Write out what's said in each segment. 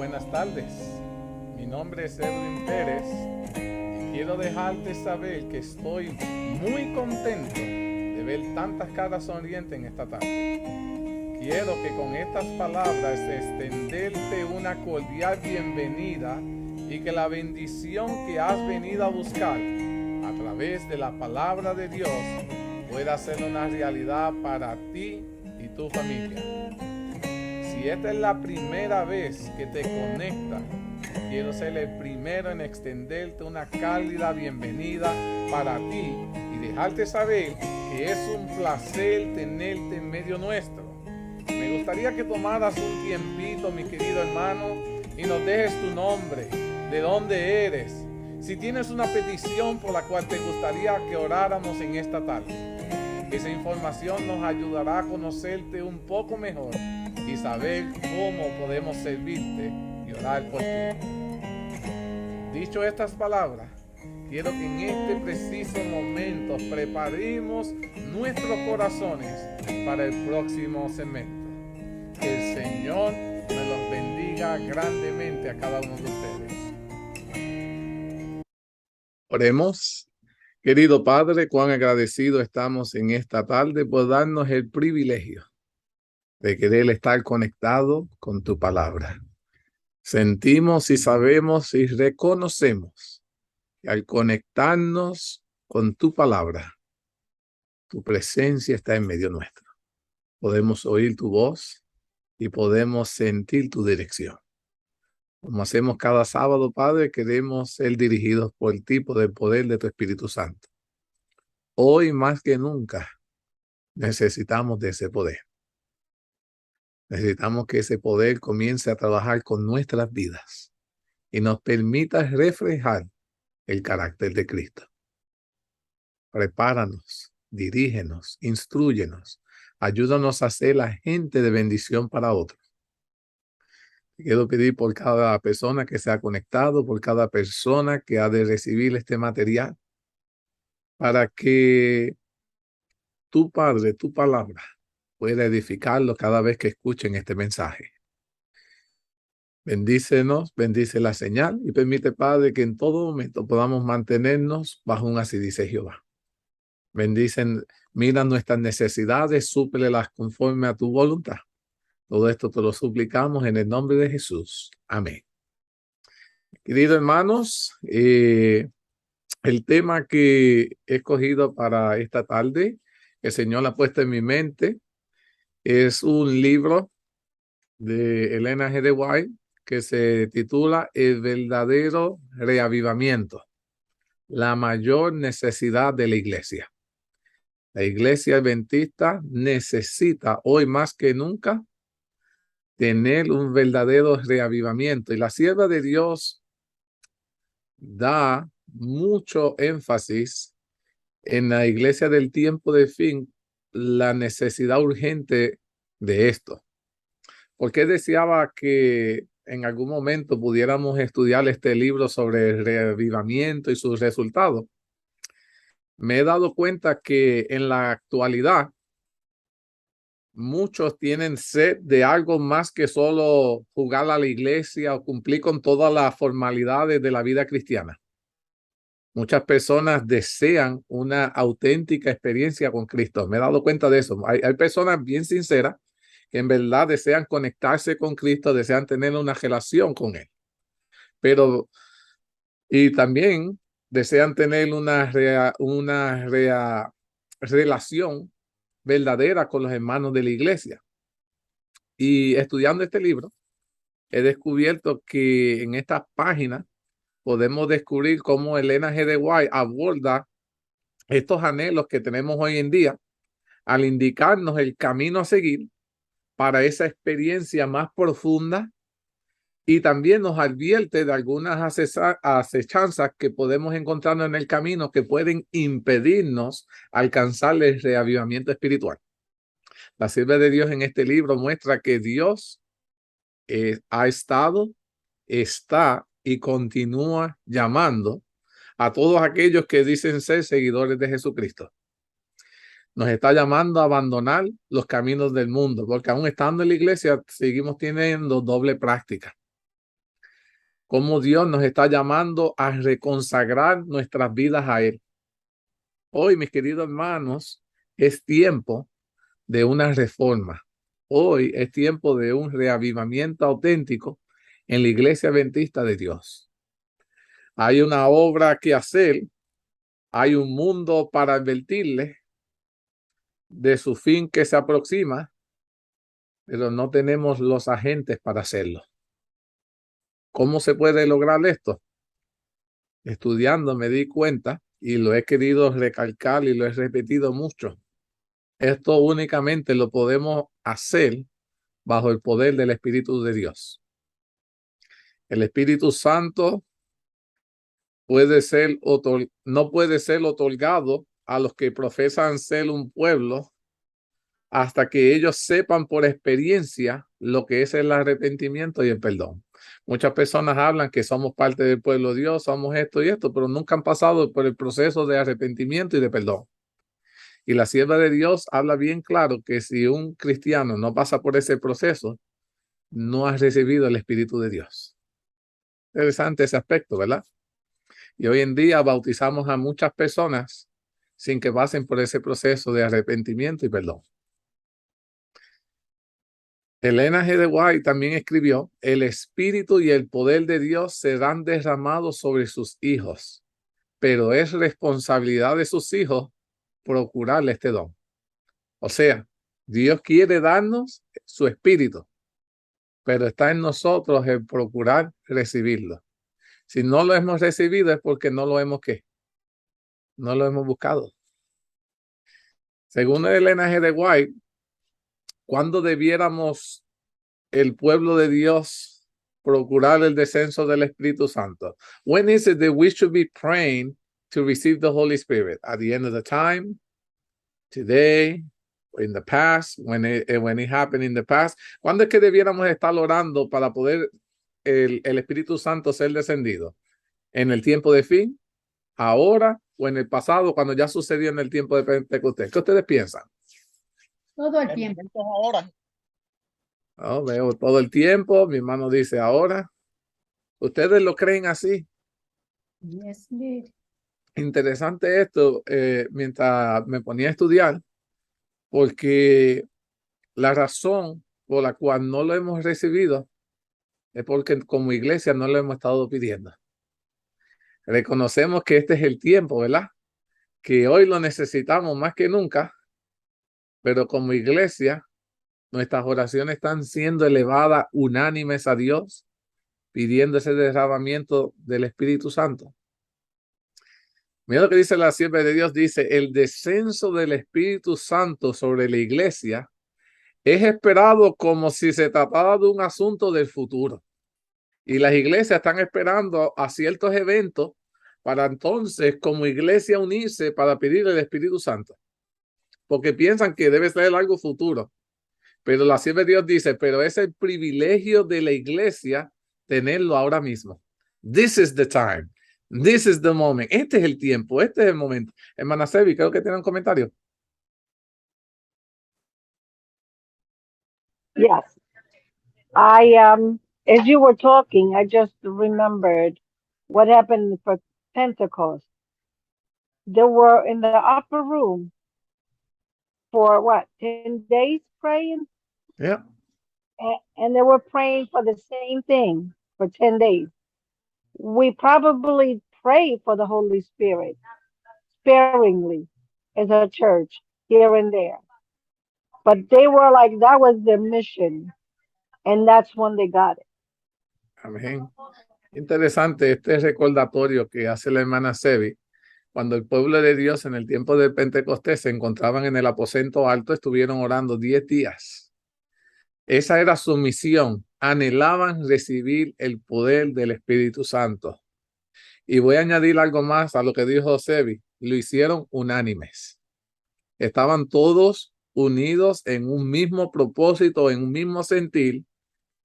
Buenas tardes, mi nombre es Edwin Pérez y quiero dejarte saber que estoy muy contento de ver tantas caras sonrientes en esta tarde. Quiero que con estas palabras extenderte una cordial bienvenida y que la bendición que has venido a buscar a través de la palabra de Dios pueda ser una realidad para ti y tu familia. Si esta es la primera vez que te conectas, quiero ser el primero en extenderte una cálida bienvenida para ti y dejarte saber que es un placer tenerte en medio nuestro. Me gustaría que tomaras un tiempito, mi querido hermano, y nos dejes tu nombre, de dónde eres, si tienes una petición por la cual te gustaría que oráramos en esta tarde. Esa información nos ayudará a conocerte un poco mejor y saber cómo podemos servirte y orar por ti. Dicho estas palabras, quiero que en este preciso momento preparemos nuestros corazones para el próximo segmento. Que el Señor me los bendiga grandemente a cada uno de ustedes. Oremos. Querido Padre, cuán agradecido estamos en esta tarde por darnos el privilegio de querer estar conectado con tu palabra. Sentimos y sabemos y reconocemos que al conectarnos con tu palabra, tu presencia está en medio nuestro. Podemos oír tu voz y podemos sentir tu dirección. Como hacemos cada sábado, Padre, queremos ser dirigidos por ti, por el poder de tu Espíritu Santo. Hoy más que nunca necesitamos de ese poder. Necesitamos que ese poder comience a trabajar con nuestras vidas y nos permita reflejar el carácter de Cristo. Prepáranos, dirígenos, instrúyenos, ayúdanos a ser la gente de bendición para otros. Quiero pedir por cada persona que se ha conectado, por cada persona que ha de recibir este material, para que tu Padre, tu palabra, pueda edificarlo cada vez que escuchen este mensaje. Bendícenos, bendice la señal y permite, Padre, que en todo momento podamos mantenernos bajo un así dice Jehová. Bendicen, mira nuestras necesidades, súplelas conforme a tu voluntad. Todo esto te lo suplicamos en el nombre de Jesús. Amén. Queridos hermanos, el tema que he escogido para esta tarde, el Señor ha puesto en mi mente, es un libro de Ellen G. White que se titula El verdadero reavivamiento, la mayor necesidad de la iglesia. La iglesia adventista necesita hoy más que nunca tener un verdadero reavivamiento, y la sierva de Dios da mucho énfasis en la iglesia del tiempo de fin, la necesidad urgente de esto. Porque deseaba que en algún momento pudiéramos estudiar este libro sobre el reavivamiento y sus resultados. Me he dado cuenta que en la actualidad muchos tienen sed de algo más que solo jugar a la iglesia o cumplir con todas las formalidades de la vida cristiana. Muchas personas desean una auténtica experiencia con Cristo. Me he dado cuenta de eso. Hay personas bien sinceras que en verdad desean conectarse con Cristo, desean tener una relación con Él. Y también desean tener una relación verdadera con los hermanos de la iglesia. Y estudiando este libro, he descubierto que en estas páginas podemos descubrir cómo Ellen G. White aborda estos anhelos que tenemos hoy en día al indicarnos el camino a seguir para esa experiencia más profunda, y también nos advierte de algunas acechanzas que podemos encontrarnos en el camino que pueden impedirnos alcanzar el reavivamiento espiritual. La sierva de Dios en este libro muestra que Dios ha estado, está y continúa llamando a todos aquellos que dicen ser seguidores de Jesucristo. Nos está llamando a abandonar los caminos del mundo, porque aún estando en la iglesia seguimos teniendo doble práctica. cómo Dios nos está llamando a reconsagrar nuestras vidas a Él. Hoy, mis queridos hermanos, es tiempo de una reforma. Hoy es tiempo de un reavivamiento auténtico en la Iglesia Adventista de Dios. Hay una obra que hacer, hay un mundo para advertirle de su fin que se aproxima, pero no tenemos los agentes para hacerlo. ¿Cómo se puede lograr esto? Estudiando me di cuenta y lo he querido recalcar y lo he repetido mucho. Esto únicamente lo podemos hacer bajo el poder del Espíritu de Dios. El Espíritu Santo no puede ser otorgado a los que profesan ser un pueblo hasta que ellos sepan por experiencia lo que es el arrepentimiento y el perdón. Muchas personas hablan que somos parte del pueblo de Dios, somos esto y esto, pero nunca han pasado por el proceso de arrepentimiento y de perdón. Y la sierva de Dios habla bien claro que si un cristiano no pasa por ese proceso, no ha recibido el Espíritu de Dios. Interesante ese aspecto, ¿verdad? Y hoy en día bautizamos a muchas personas sin que pasen por ese proceso de arrepentimiento y perdón. Elena G. de White también escribió: el espíritu y el poder de Dios serán derramados sobre sus hijos, pero es responsabilidad de sus hijos procurarle este don. O sea, Dios quiere darnos su espíritu, pero está en nosotros el procurar recibirlo. Si no lo hemos recibido es porque no lo hemos no lo hemos buscado. Según Elena G. de White, ¿cuándo debiéramos el pueblo de Dios procurar el descenso del Espíritu Santo? When is it that we should be praying to receive the Holy Spirit? At the end of the time, today, in the past, when it happened in the past. ¿Cuándo es que debiéramos estar orando para poder el Espíritu Santo ser descendido? ¿En el tiempo de fin? ¿Ahora? ¿O en el pasado, cuando ya sucedió en el tiempo de Pentecostés? ¿Qué ustedes piensan? Todo el tiempo. Ahora. Oh, veo todo el tiempo. Mi hermano dice ahora. ¿Ustedes lo creen así? Yes, indeed. Interesante esto, mientras me ponía a estudiar, porque la razón por la cual no lo hemos recibido es porque como iglesia no lo hemos estado pidiendo. Reconocemos que este es el tiempo, ¿verdad? Que hoy lo necesitamos más que nunca, pero como iglesia nuestras oraciones están siendo elevadas unánimes a Dios, pidiendo ese derramamiento del Espíritu Santo. Mira lo que dice la sierva de Dios, dice: el descenso del Espíritu Santo sobre la iglesia es esperado como si se tratara de un asunto del futuro. Y las iglesias están esperando a ciertos eventos para entonces como iglesia unirse para pedir el Espíritu Santo. Porque piensan que debe ser algo futuro. Pero la sierva de Dios dice, pero es el privilegio de la iglesia tenerlo ahora mismo. This is the time. This is the moment. Este es el tiempo. Este es el momento. Hermana Sevi, creo que tiene un comentario. Yes. As you were talking, I just remembered what happened for Pentecost. They were in the upper room for what, 10 days praying? Yeah. And they were praying for the same thing for 10 days. We probably pray for the Holy Spirit sparingly as a church here and there. But they were like, that was their mission. And that's when they got it. Amén. Interesante este recordatorio que hace la hermana Sevi. Cuando el pueblo de Dios en el tiempo del Pentecostés se encontraban en el aposento alto, estuvieron orando 10 días. Esa era su misión. Anhelaban recibir el poder del Espíritu Santo. Y voy a añadir algo más a lo que dijo Sevi. Lo hicieron unánimes. Estaban todos unidos en un mismo propósito, en un mismo sentir,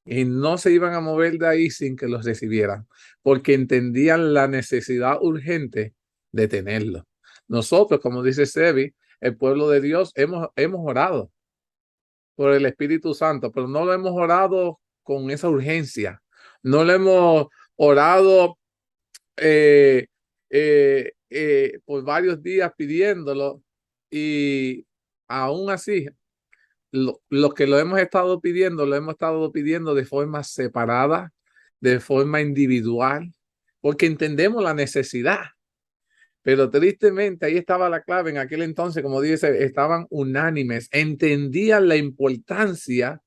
y no se iban a mover de ahí sin que los recibieran, porque entendían la necesidad urgente de tenerlo. Nosotros, como dice Sevi, el pueblo de Dios, hemos orado por el Espíritu Santo, pero no lo hemos orado con esa urgencia. No lo hemos orado por varios días pidiéndolo, y aún así, lo que lo hemos estado pidiendo de forma separada, de forma individual, porque entendemos la necesidad. Pero tristemente ahí estaba la clave en aquel entonces, como dice, estaban unánimes, entendían la importancia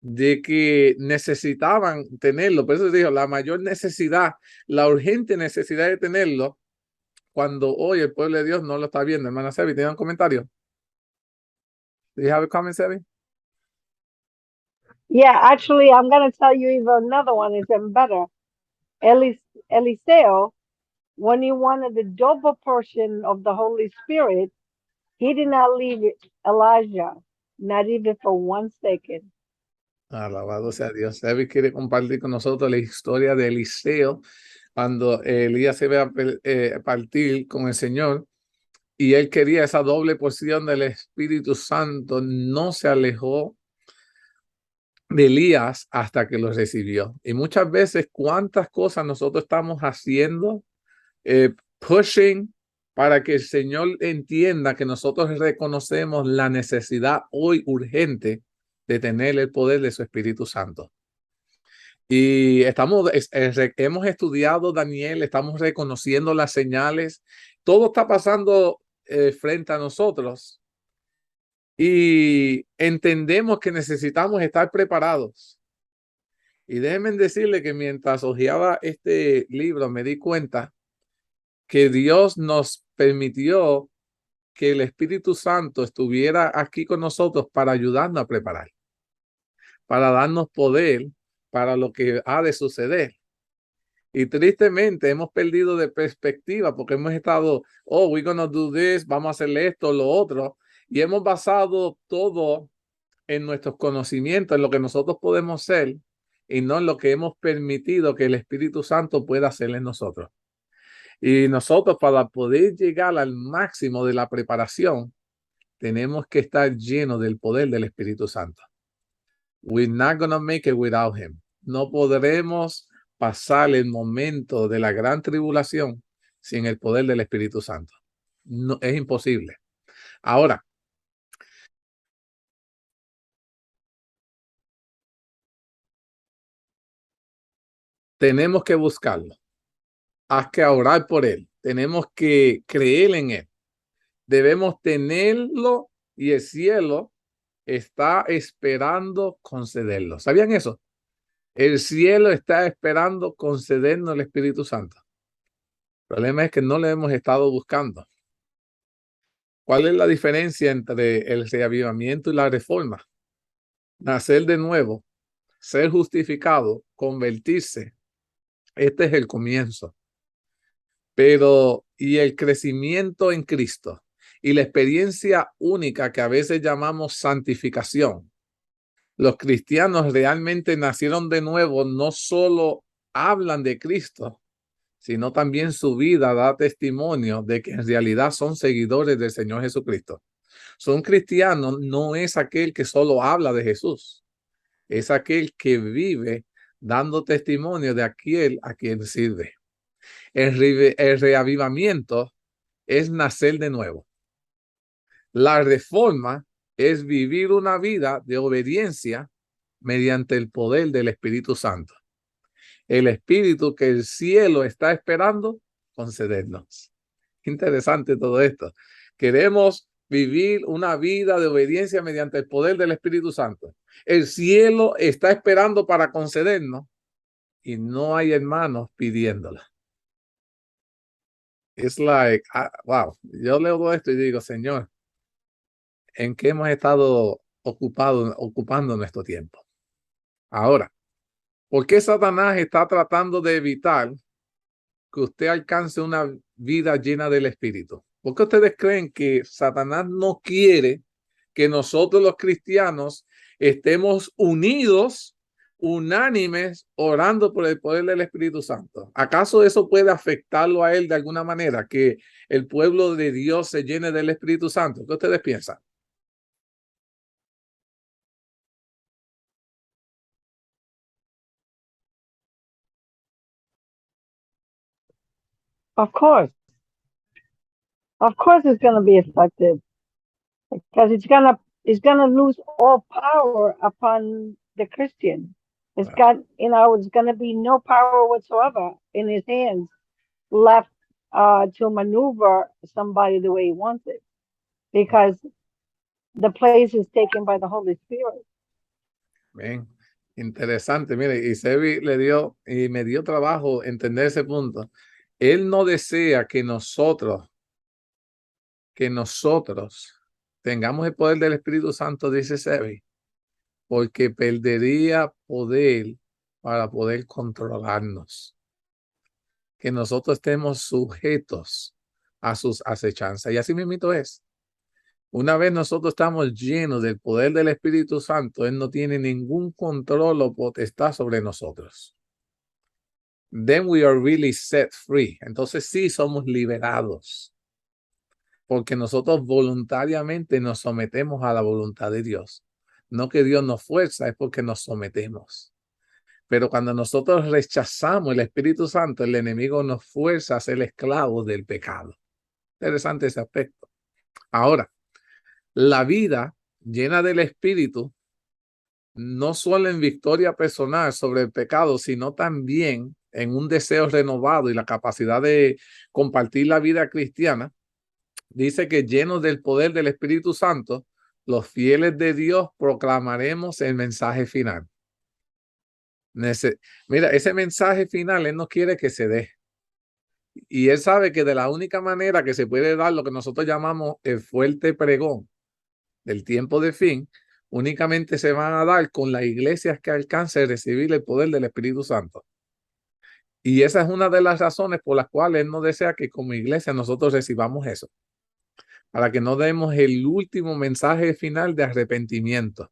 de que necesitaban tenerlo. Por eso dijo, la mayor necesidad, la urgente necesidad de tenerlo, cuando hoy el pueblo de Dios no lo está viendo. Hermana Sebi, ¿tiene un comentario? Do you have a comment, Sebi? Yeah, actually, I'm going to tell you even another one is even better. Eliseo, when he wanted the double portion of the Holy Spirit, he did not leave Elijah, not even for 1 second. Alabado sea Dios. Sebi quiere compartir con nosotros la historia de Eliseo cuando Elías se ve a partir con el Señor y él quería esa doble porción del Espíritu Santo. No se alejó de Elías hasta que lo recibió. Y muchas veces, cuántas cosas nosotros estamos haciendo, pushing para que el Señor entienda que nosotros reconocemos la necesidad hoy urgente de tener el poder de su Espíritu Santo. Y hemos estudiado Daniel, estamos reconociendo las señales, todo está pasando frente a nosotros y entendemos que necesitamos estar preparados. Y déjenme decirle que mientras hojeaba este libro me di cuenta que Dios nos permitió que el Espíritu Santo estuviera aquí con nosotros para ayudarnos a preparar, para darnos poder para lo que ha de suceder. Y tristemente hemos perdido de perspectiva porque hemos estado, oh, we're gonna do this, vamos a hacerle esto, lo otro, y hemos basado todo en nuestros conocimientos, en lo que nosotros podemos ser, y no en lo que hemos permitido que el Espíritu Santo pueda hacer en nosotros. Y nosotros, para poder llegar al máximo de la preparación, tenemos que estar llenos del poder del Espíritu Santo. We're not gonna make it without him. No podremos pasar el momento de la gran tribulación sin el poder del Espíritu Santo. No, es imposible. Ahora, tenemos que buscarlo. Hay que orar por él. Tenemos que creer en él. Debemos tenerlo y el cielo está esperando concederlo. ¿Sabían eso? El cielo está esperando concedernos el Espíritu Santo. El problema es que no le hemos estado buscando. ¿Cuál es la diferencia entre el reavivamiento y la reforma? Nacer de nuevo, ser justificado, convertirse. Este es el comienzo. Pero, ¿y el crecimiento en Cristo? Y la experiencia única que a veces llamamos santificación. Los cristianos realmente nacieron de nuevo, no solo hablan de Cristo, sino también su vida da testimonio de que en realidad son seguidores del Señor Jesucristo. Son cristianos no es aquel que solo habla de Jesús, es aquel que vive dando testimonio de aquel a quien sirve. El reavivamiento es nacer de nuevo. La reforma es vivir una vida de obediencia mediante el poder del Espíritu Santo. El Espíritu que el cielo está esperando concedernos. Interesante todo esto. Queremos vivir una vida de obediencia mediante el poder del Espíritu Santo. El cielo está esperando para concedernos y no hay hermanos pidiéndola. Es like, wow, yo leo todo esto y digo, Señor, ¿en qué hemos estado ocupando nuestro tiempo? Ahora, ¿por qué Satanás está tratando de evitar que usted alcance una vida llena del Espíritu? ¿Por qué ustedes creen que Satanás no quiere que nosotros los cristianos estemos unidos, unánimes, orando por el poder del Espíritu Santo? ¿Acaso eso puede afectarlo a él de alguna manera, que el pueblo de Dios se llene del Espíritu Santo? ¿Qué ustedes piensan? Of course. Of course it's going to be effective because it's gonna lose all power upon the Christian. It's got, it's going to be no power whatsoever in his hands left to maneuver somebody the way he wants it because the place is taken by the Holy Spirit. Bien, interesante. Mire, y Sebi me dio trabajo entender ese punto. Él no desea que nosotros tengamos el poder del Espíritu Santo, dice Sebi, porque perdería poder para poder controlarnos. Que nosotros estemos sujetos a sus acechanzas. Y así mismo es. Una vez nosotros estamos llenos del poder del Espíritu Santo, Él no tiene ningún control o potestad sobre nosotros. Then we are really set free. Entonces sí somos liberados. Porque nosotros voluntariamente nos sometemos a la voluntad de Dios. No que Dios nos fuerza, es porque nos sometemos. Pero cuando nosotros rechazamos el Espíritu Santo, el enemigo nos fuerza a ser esclavos del pecado. Interesante ese aspecto. Ahora, la vida llena del Espíritu, no solo en victoria personal sobre el pecado, sino también en un deseo renovado y la capacidad de compartir la vida cristiana, dice que llenos del poder del Espíritu Santo, los fieles de Dios proclamaremos el mensaje final. Mira, ese mensaje final Él no quiere que se dé. Y Él sabe que de la única manera que se puede dar lo que nosotros llamamos el fuerte pregón del tiempo de fin, únicamente se van a dar con las iglesias que alcancen a recibir el poder del Espíritu Santo. Y esa es una de las razones por las cuales Él no desea que como iglesia nosotros recibamos eso. Para que no demos el último mensaje final de arrepentimiento.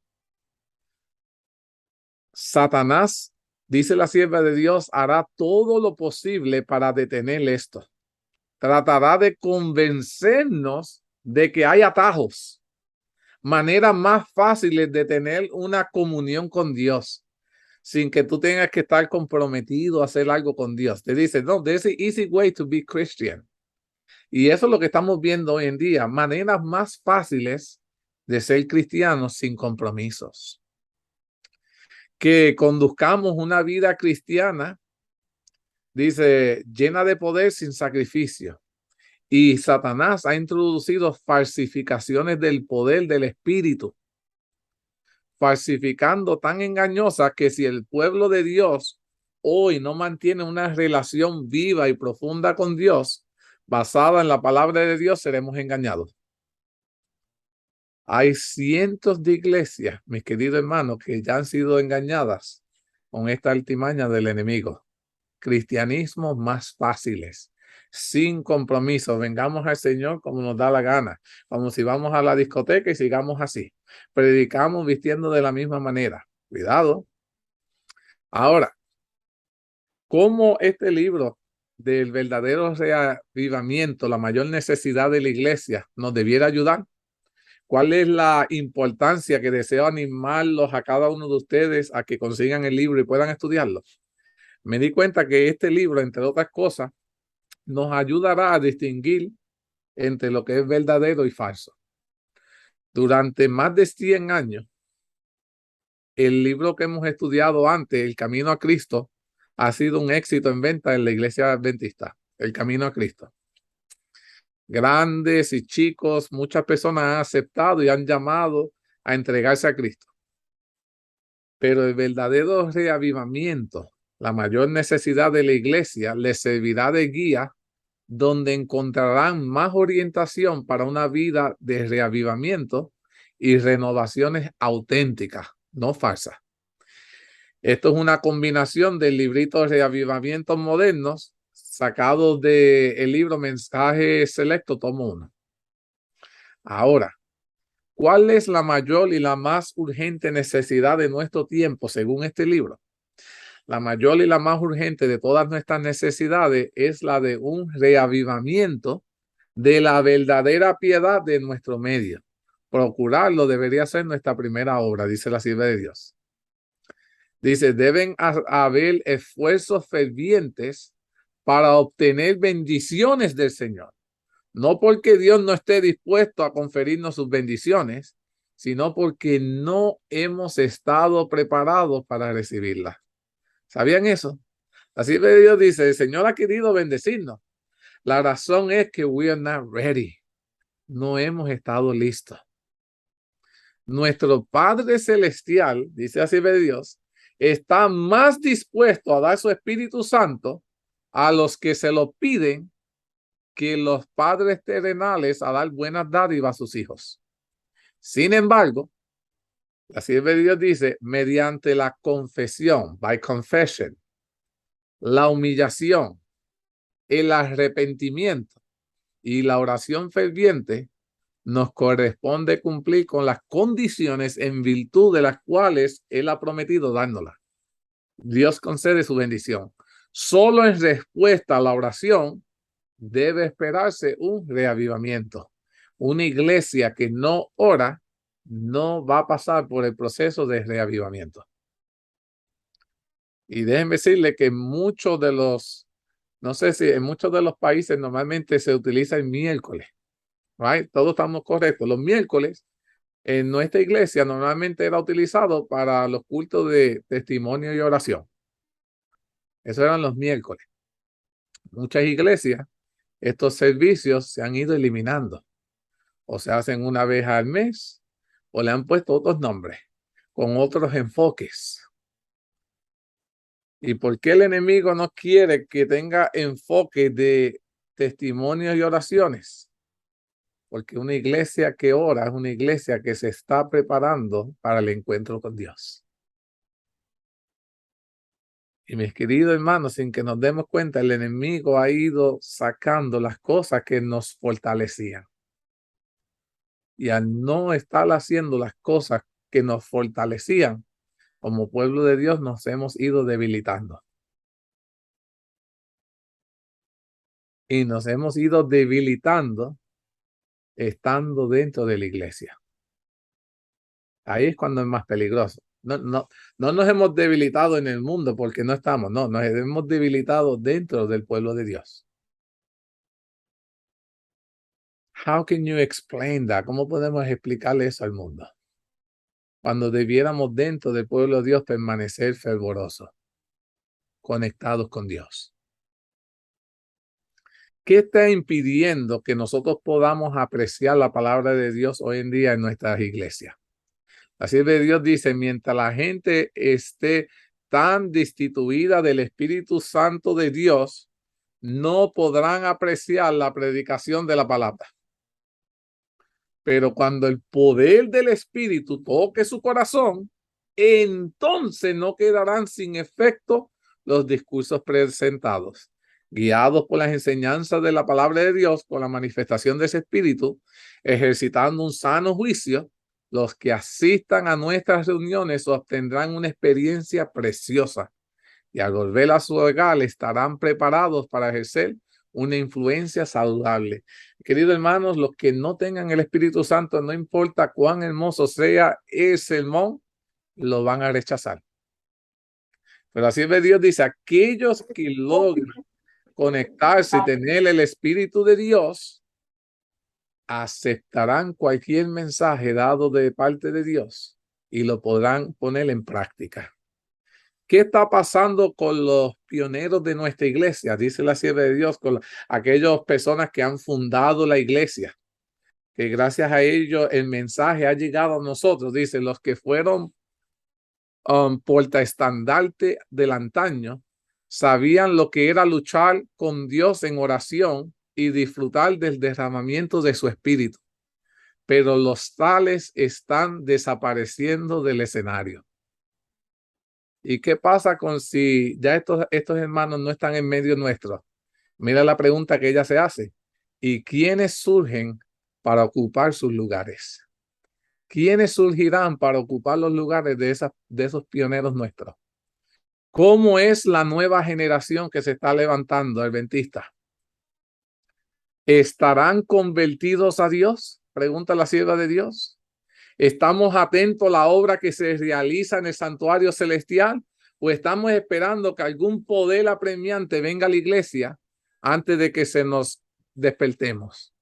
Satanás, dice la sierva de Dios, hará todo lo posible para detener esto. Tratará de convencernos de que hay atajos, maneras más fáciles de tener una comunión con Dios, sin que tú tengas que estar comprometido a hacer algo con Dios. Te dice, no, there's an easy way to be Christian. Y eso es lo que estamos viendo hoy en día, maneras más fáciles de ser cristianos sin compromisos. Que conduzcamos una vida cristiana, dice, llena de poder sin sacrificio. Y Satanás ha introducido falsificaciones del poder del Espíritu, falsificando tan engañosas que si el pueblo de Dios hoy no mantiene una relación viva y profunda con Dios, basada en la palabra de Dios, seremos engañados. Hay cientos de iglesias, mis queridos hermanos, que ya han sido engañadas con esta altimaña del enemigo. Cristianismos más fáciles, sin compromiso. Vengamos al Señor como nos da la gana, como si vamos a la discoteca y sigamos así. Predicamos vistiendo de la misma manera. Cuidado. Ahora, ¿cómo este libro del verdadero reavivamiento, la mayor necesidad de la iglesia, nos debiera ayudar? ¿Cuál es la importancia que deseo animarlos a cada uno de ustedes a que consigan el libro y puedan estudiarlo? Me di cuenta que este libro, entre otras cosas, nos ayudará a distinguir entre lo que es verdadero y falso. Durante más de 100 años, el libro que hemos estudiado antes, El Camino a Cristo, ha sido un éxito en venta en la iglesia adventista, El Camino a Cristo. Grandes y chicos, muchas personas han aceptado y han llamado a entregarse a Cristo. Pero el verdadero reavivamiento, la mayor necesidad de la iglesia, les servirá de guía donde encontrarán más orientación para una vida de reavivamiento y renovaciones auténticas, no falsas. Esto es una combinación del librito de reavivamientos modernos sacados del libro Mensaje Selecto, tomo 1. Ahora, ¿cuál es la mayor y la más urgente necesidad de nuestro tiempo según este libro? La mayor y la más urgente de todas nuestras necesidades es la de un reavivamiento de la verdadera piedad de nuestro medio. Procurarlo debería ser nuestra primera obra, dice la sierva de Dios. Dice, deben haber esfuerzos fervientes para obtener bendiciones del Señor. No porque Dios no esté dispuesto a conferirnos sus bendiciones, sino porque no hemos estado preparados para recibirlas. ¿Sabían eso? Así que Dios dice, el Señor ha querido bendecirnos. La razón es que we are not ready. No hemos estado listos. Nuestro Padre Celestial, dice así de Dios, está más dispuesto a dar su Espíritu Santo a los que se lo piden que los padres terrenales a dar buenas dádivas a sus hijos. Sin embargo, así de Dios dice, mediante la confesión, by confession, la humillación, el arrepentimiento y la oración ferviente, nos corresponde cumplir con las condiciones en virtud de las cuales Él ha prometido dárnoslas. Dios concede su bendición. Solo en respuesta a la oración debe esperarse un reavivamiento. Una iglesia que no ora no va a pasar por el proceso de reavivamiento. Y déjenme decirle que muchos de los, no sé si en muchos de los países normalmente se utiliza el miércoles. Right? Todos estamos correctos. Los miércoles en nuestra iglesia normalmente era utilizado para los cultos de testimonio y oración. Eso eran los miércoles. Muchas iglesias, estos servicios se han ido eliminando. O se hacen una vez al mes o le han puesto otros nombres con otros enfoques. ¿Y por qué el enemigo no quiere que tenga enfoque de testimonios y oraciones? Porque una iglesia que ora es una iglesia que se está preparando para el encuentro con Dios. Y mis queridos hermanos, sin que nos demos cuenta, el enemigo ha ido sacando las cosas que nos fortalecían. Y al no estar haciendo las cosas que nos fortalecían, como pueblo de Dios nos hemos ido debilitando. Y nos hemos ido debilitando estando dentro de la iglesia. Ahí es cuando es más peligroso. No nos hemos debilitado en el mundo porque no estamos, no, nos hemos debilitado dentro del pueblo de Dios. How can you explain that? ¿Cómo podemos explicarle eso al mundo? Cuando debiéramos dentro del pueblo de Dios permanecer fervorosos, conectados con Dios. ¿Qué está impidiendo que nosotros podamos apreciar la palabra de Dios hoy en día en nuestras iglesias? Así de Dios dice, mientras la gente esté tan destituida del Espíritu Santo de Dios, no podrán apreciar la predicación de la palabra. Pero cuando el poder del Espíritu toque su corazón, entonces no quedarán sin efecto los discursos presentados. Guiados por las enseñanzas de la palabra de Dios, con la manifestación de ese Espíritu, ejercitando un sano juicio, los que asistan a nuestras reuniones obtendrán una experiencia preciosa y al volver a su hogar estarán preparados para ejercer una influencia saludable. Queridos hermanos, los que no tengan el Espíritu Santo, no importa cuán hermoso sea el sermón, lo van a rechazar. Pero así es, Dios dice, aquellos que logran conectarse y tener el Espíritu de Dios, aceptarán cualquier mensaje dado de parte de Dios y lo podrán poner en práctica. ¿Qué está pasando con los pioneros de nuestra iglesia? Dice la sierva de Dios, con aquellas personas que han fundado la iglesia, que gracias a ellos el mensaje ha llegado a nosotros. Dice, los que fueron portaestandarte del antaño, sabían lo que era luchar con Dios en oración y disfrutar del derramamiento de su espíritu. Pero los tales están desapareciendo del escenario. ¿Y qué pasa con si ya estos hermanos no están en medio nuestro? Mira la pregunta que ella se hace. ¿Y quiénes surgen para ocupar sus lugares? ¿Quiénes surgirán para ocupar los lugares de esos pioneros nuestros? ¿Cómo es la nueva generación que se está levantando, adventista? ¿Estarán convertidos a Dios? Pregunta la sierva de Dios. ¿Estamos atentos a la obra que se realiza en el santuario celestial? pues estamos esperando que algún poder apremiante venga a la iglesia antes de que se nos despertemos.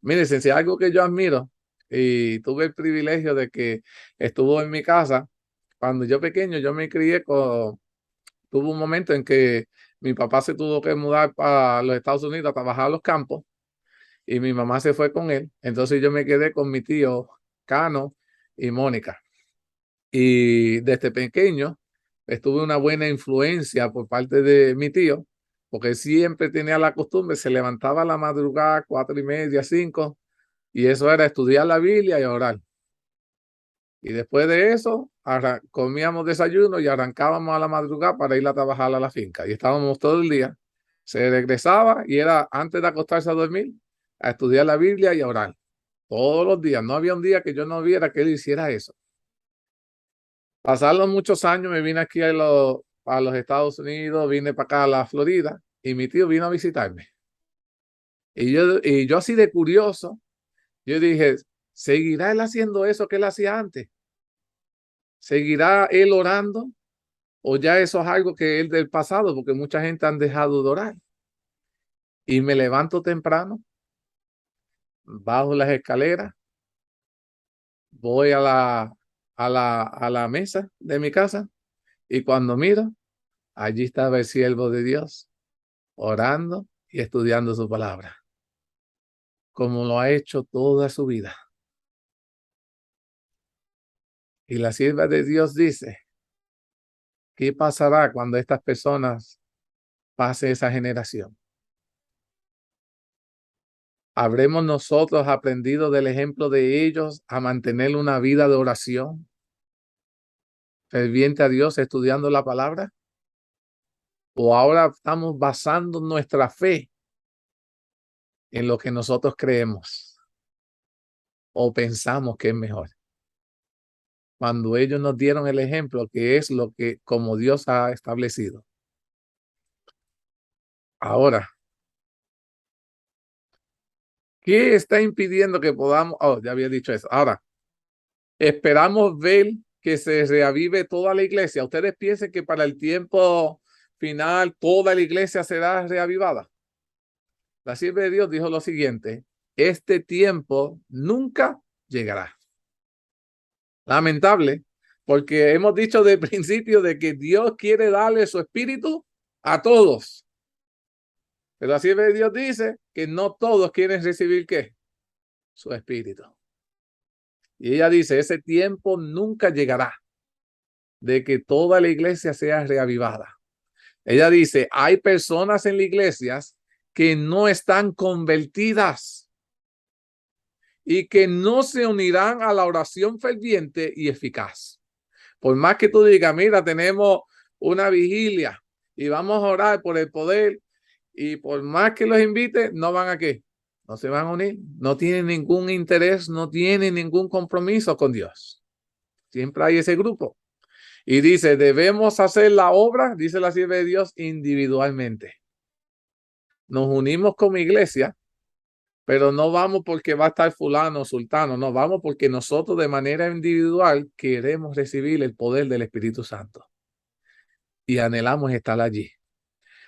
Mire, si algo que yo admiro, y tuve el privilegio de que estuvo en mi casa, cuando yo pequeño, yo me crié con, tuvo un momento en que mi papá se tuvo que mudar para los Estados Unidos a trabajar a los campos y mi mamá se fue con él. Entonces yo me quedé con mi tío Cano y Mónica. Y desde pequeño estuve una buena influencia por parte de mi tío, porque siempre tenía la costumbre, se levantaba a la madrugada, 4:30, 5, y eso era estudiar la Biblia y orar. Y después de eso, comíamos desayuno y arrancábamos a la madrugada para ir a trabajar a la finca. Y estábamos todo el día. Se regresaba y era antes de acostarse a dormir, a estudiar la Biblia y a orar. Todos los días. No había un día que yo no viera que él hiciera eso. Pasaron muchos años, me vine aquí a los Estados Unidos, vine para acá a la Florida y mi tío vino a visitarme. Y yo así de curioso, yo dije, ¿seguirá él haciendo eso que él hacía antes? ¿Seguirá él orando? ¿O ya eso es algo que es del pasado? Porque mucha gente han dejado de orar. Y me levanto temprano, bajo las escaleras, voy a la mesa de mi casa y cuando miro, allí estaba el siervo de Dios orando y estudiando su palabra, como lo ha hecho toda su vida. Y la sierva de Dios dice, ¿qué pasará cuando estas personas pase esa generación? ¿Habremos nosotros aprendido del ejemplo de ellos a mantener una vida de oración ferviente a Dios, estudiando la palabra? ¿O ahora estamos basando nuestra fe en lo que nosotros creemos o pensamos que es mejor? Cuando ellos nos dieron el ejemplo, que es lo que como Dios ha establecido. Ahora, ¿qué está impidiendo que podamos? Oh, ya había dicho eso. Ahora, esperamos ver que se reavive toda la iglesia. ¿Ustedes piensan que para el tiempo final toda la iglesia será reavivada? La sierva de Dios dijo lo siguiente: este tiempo nunca llegará. Lamentable, porque hemos dicho de principio de que Dios quiere darle su espíritu a todos. Pero la sierva de Dios dice que no todos quieren recibir ¿qué? Su espíritu. Y ella dice, ese tiempo nunca llegará de que toda la iglesia sea reavivada. Ella dice, hay personas en las iglesias que no están convertidas y que no se unirán a la oración ferviente y eficaz. Por más que tú digas, mira, tenemos una vigilia y vamos a orar por el poder, y por más que los invite, no van a qué, no se van a unir, no tienen ningún interés, no tienen ningún compromiso con Dios. Siempre hay ese grupo. Y dice, debemos hacer la obra, dice la sierva de Dios, individualmente. Nos unimos como iglesia, pero no vamos porque va a estar fulano o sultano, no, vamos porque nosotros de manera individual queremos recibir el poder del Espíritu Santo y anhelamos estar allí.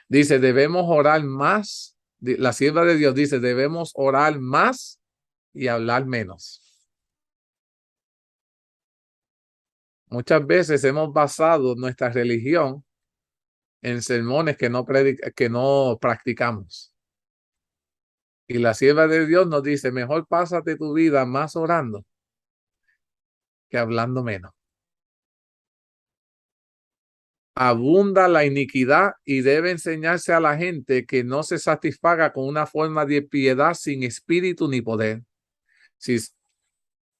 Dice, debemos orar más. La sierva de Dios dice, debemos orar más y hablar menos. Muchas veces hemos basado nuestra religión en sermones que no practicamos. Y la sierva de Dios nos dice, mejor pásate tu vida más orando que hablando menos. Abunda la iniquidad y debe enseñarse a la gente que no se satisfaga con una forma de piedad sin espíritu ni poder.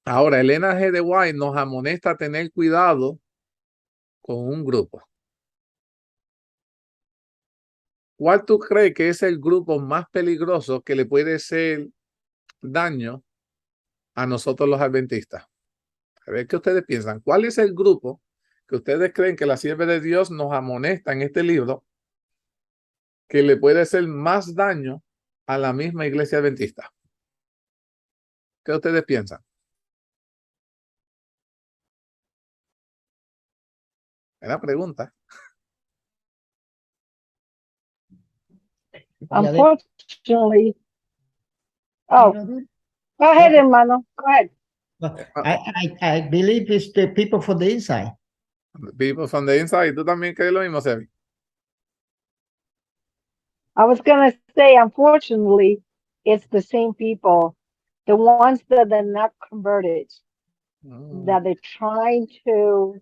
Ahora, Elena G. de White nos amonesta a tener cuidado con un grupo. ¿Cuál tú crees que es el grupo más peligroso que le puede hacer daño a nosotros los adventistas? A ver qué ustedes piensan. ¿Cuál es el grupo que ustedes creen que la sierva de Dios nos amonesta en este libro que le puede hacer más daño a la misma iglesia adventista? ¿Qué ustedes piensan? Buena pregunta. Unfortunately, Pero oh, du- go ahead, hermano. Go ahead. I believe it's the people from the inside. People from the inside. ¿Tú también crees lo mismo, Sebi? I was gonna say, unfortunately, it's the same people, the ones that are not converted, that they're trying to,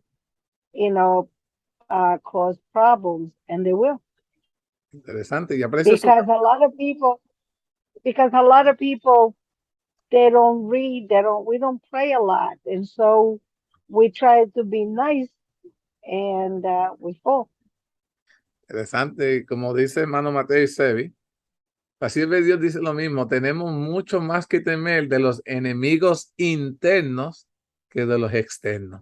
cause problems, and they will. Interesante. Y aprecio su... Because a lot of people, they don't read, we don't pray a lot, and so we try to be nice, and we fall. Interesante. Como dice hermano Mateo y Sebi, la sierva de Dios dice lo mismo. Tenemos mucho más que temer de los enemigos internos que de los externos.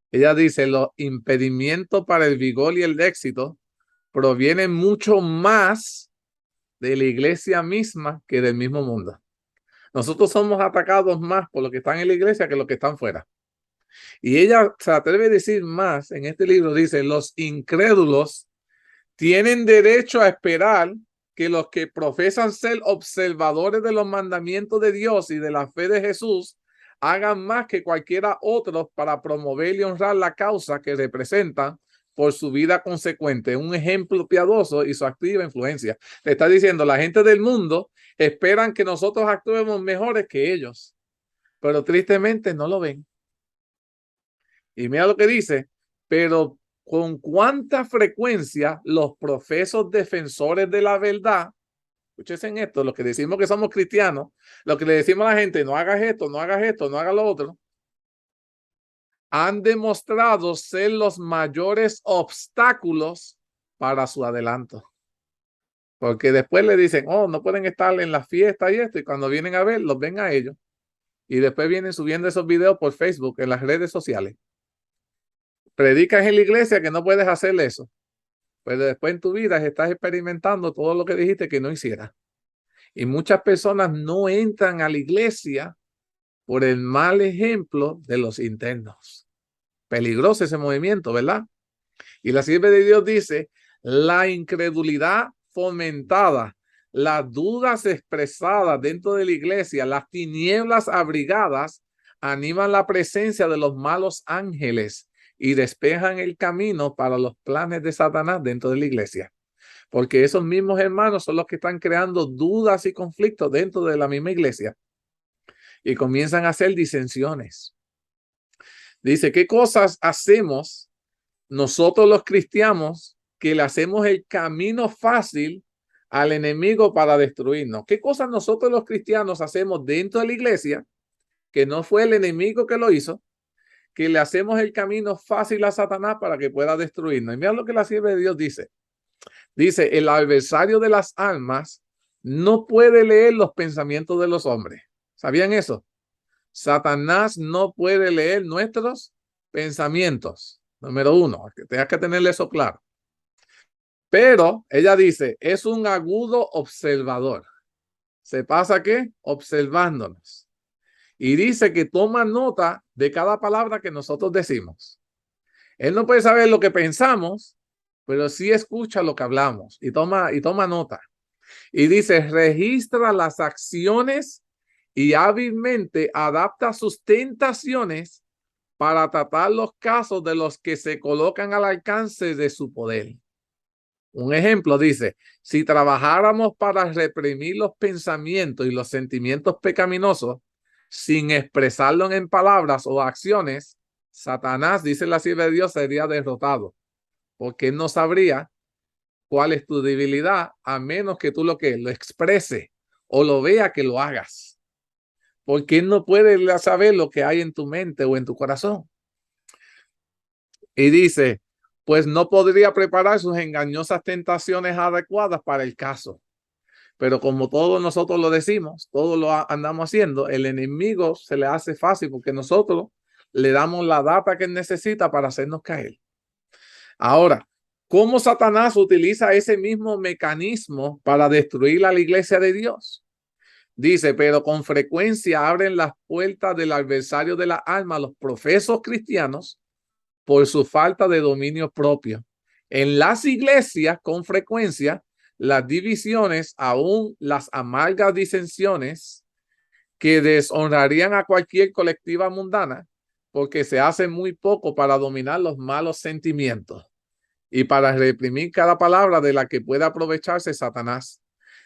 Ella dice, los impedimentos para el vigor y el éxito provienen mucho más de la iglesia misma que del mismo mundo. Nosotros somos atacados más por los que están en la iglesia que los que están fuera. Y ella se atreve a decir más en este libro, dice, los incrédulos tienen derecho a esperar que los que profesan ser observadores de los mandamientos de Dios y de la fe de Jesús hagan más que cualquiera otro para promover y honrar la causa que representan por su vida consecuente, un ejemplo piadoso y su activa influencia. Le está diciendo, la gente del mundo esperan que nosotros actuemos mejores que ellos, pero tristemente no lo ven. Y mira lo que dice, pero con cuánta frecuencia los profesos defensores de la verdad, escuchen esto, los que decimos que somos cristianos, lo que le decimos a la gente, no hagas esto, no hagas esto, no hagas lo otro, han demostrado ser los mayores obstáculos para su adelanto. Porque después le dicen, oh, no pueden estar en la fiesta y esto, y cuando vienen a ver, los ven a ellos. Y después vienen subiendo esos videos por Facebook, en las redes sociales. Predicas en la iglesia que no puedes hacer eso. Pero después en tu vida estás experimentando todo lo que dijiste que no hicieras. Y muchas personas no entran a la iglesia por el mal ejemplo de los internos. Peligroso ese movimiento, ¿verdad? Y la sierva de Dios dice, la incredulidad fomentada, las dudas expresadas dentro de la iglesia, las tinieblas abrigadas, animan la presencia de los malos ángeles y despejan el camino para los planes de Satanás dentro de la iglesia. Porque esos mismos hermanos son los que están creando dudas y conflictos dentro de la misma iglesia. Y comienzan a hacer disensiones. Dice, ¿qué cosas hacemos nosotros los cristianos que le hacemos el camino fácil al enemigo para destruirnos? ¿Qué cosas nosotros los cristianos hacemos dentro de la iglesia que no fue el enemigo que lo hizo, que le hacemos el camino fácil a Satanás para que pueda destruirnos? Y mira lo que la sierva de Dios dice. Dice, el adversario de las almas no puede leer los pensamientos de los hombres. ¿Sabían eso? Satanás no puede leer nuestros pensamientos. Número uno, que tengas que tener eso claro. Pero ella dice, es un agudo observador. ¿Se pasa qué? Observándonos. Y dice que toma nota de cada palabra que nosotros decimos. Él no puede saber lo que pensamos, pero sí escucha lo que hablamos y toma nota. Y dice, registra las acciones y hábilmente adapta sus tentaciones para tratar los casos de los que se colocan al alcance de su poder. Un ejemplo dice, si trabajáramos para reprimir los pensamientos y los sentimientos pecaminosos sin expresarlo en palabras o acciones, Satanás, dice la sierva de Dios, sería derrotado, porque él no sabría cuál es tu debilidad a menos que tú lo exprese o lo vea que lo hagas. Porque él no puede saber lo que hay en tu mente o en tu corazón. Y dice, pues no podría preparar sus engañosas tentaciones adecuadas para el caso. Pero como todos nosotros lo decimos, todos lo andamos haciendo, el enemigo se le hace fácil porque nosotros le damos la data que él necesita para hacernos caer. Ahora, ¿cómo Satanás utiliza ese mismo mecanismo para destruir a la iglesia de Dios? Dice, pero con frecuencia abren las puertas del adversario de la alma a los profesos cristianos por su falta de dominio propio. En las iglesias, con frecuencia, las divisiones, aún las amargas disensiones que deshonrarían a cualquier colectiva mundana, porque se hace muy poco para dominar los malos sentimientos y para reprimir cada palabra de la que pueda aprovecharse Satanás.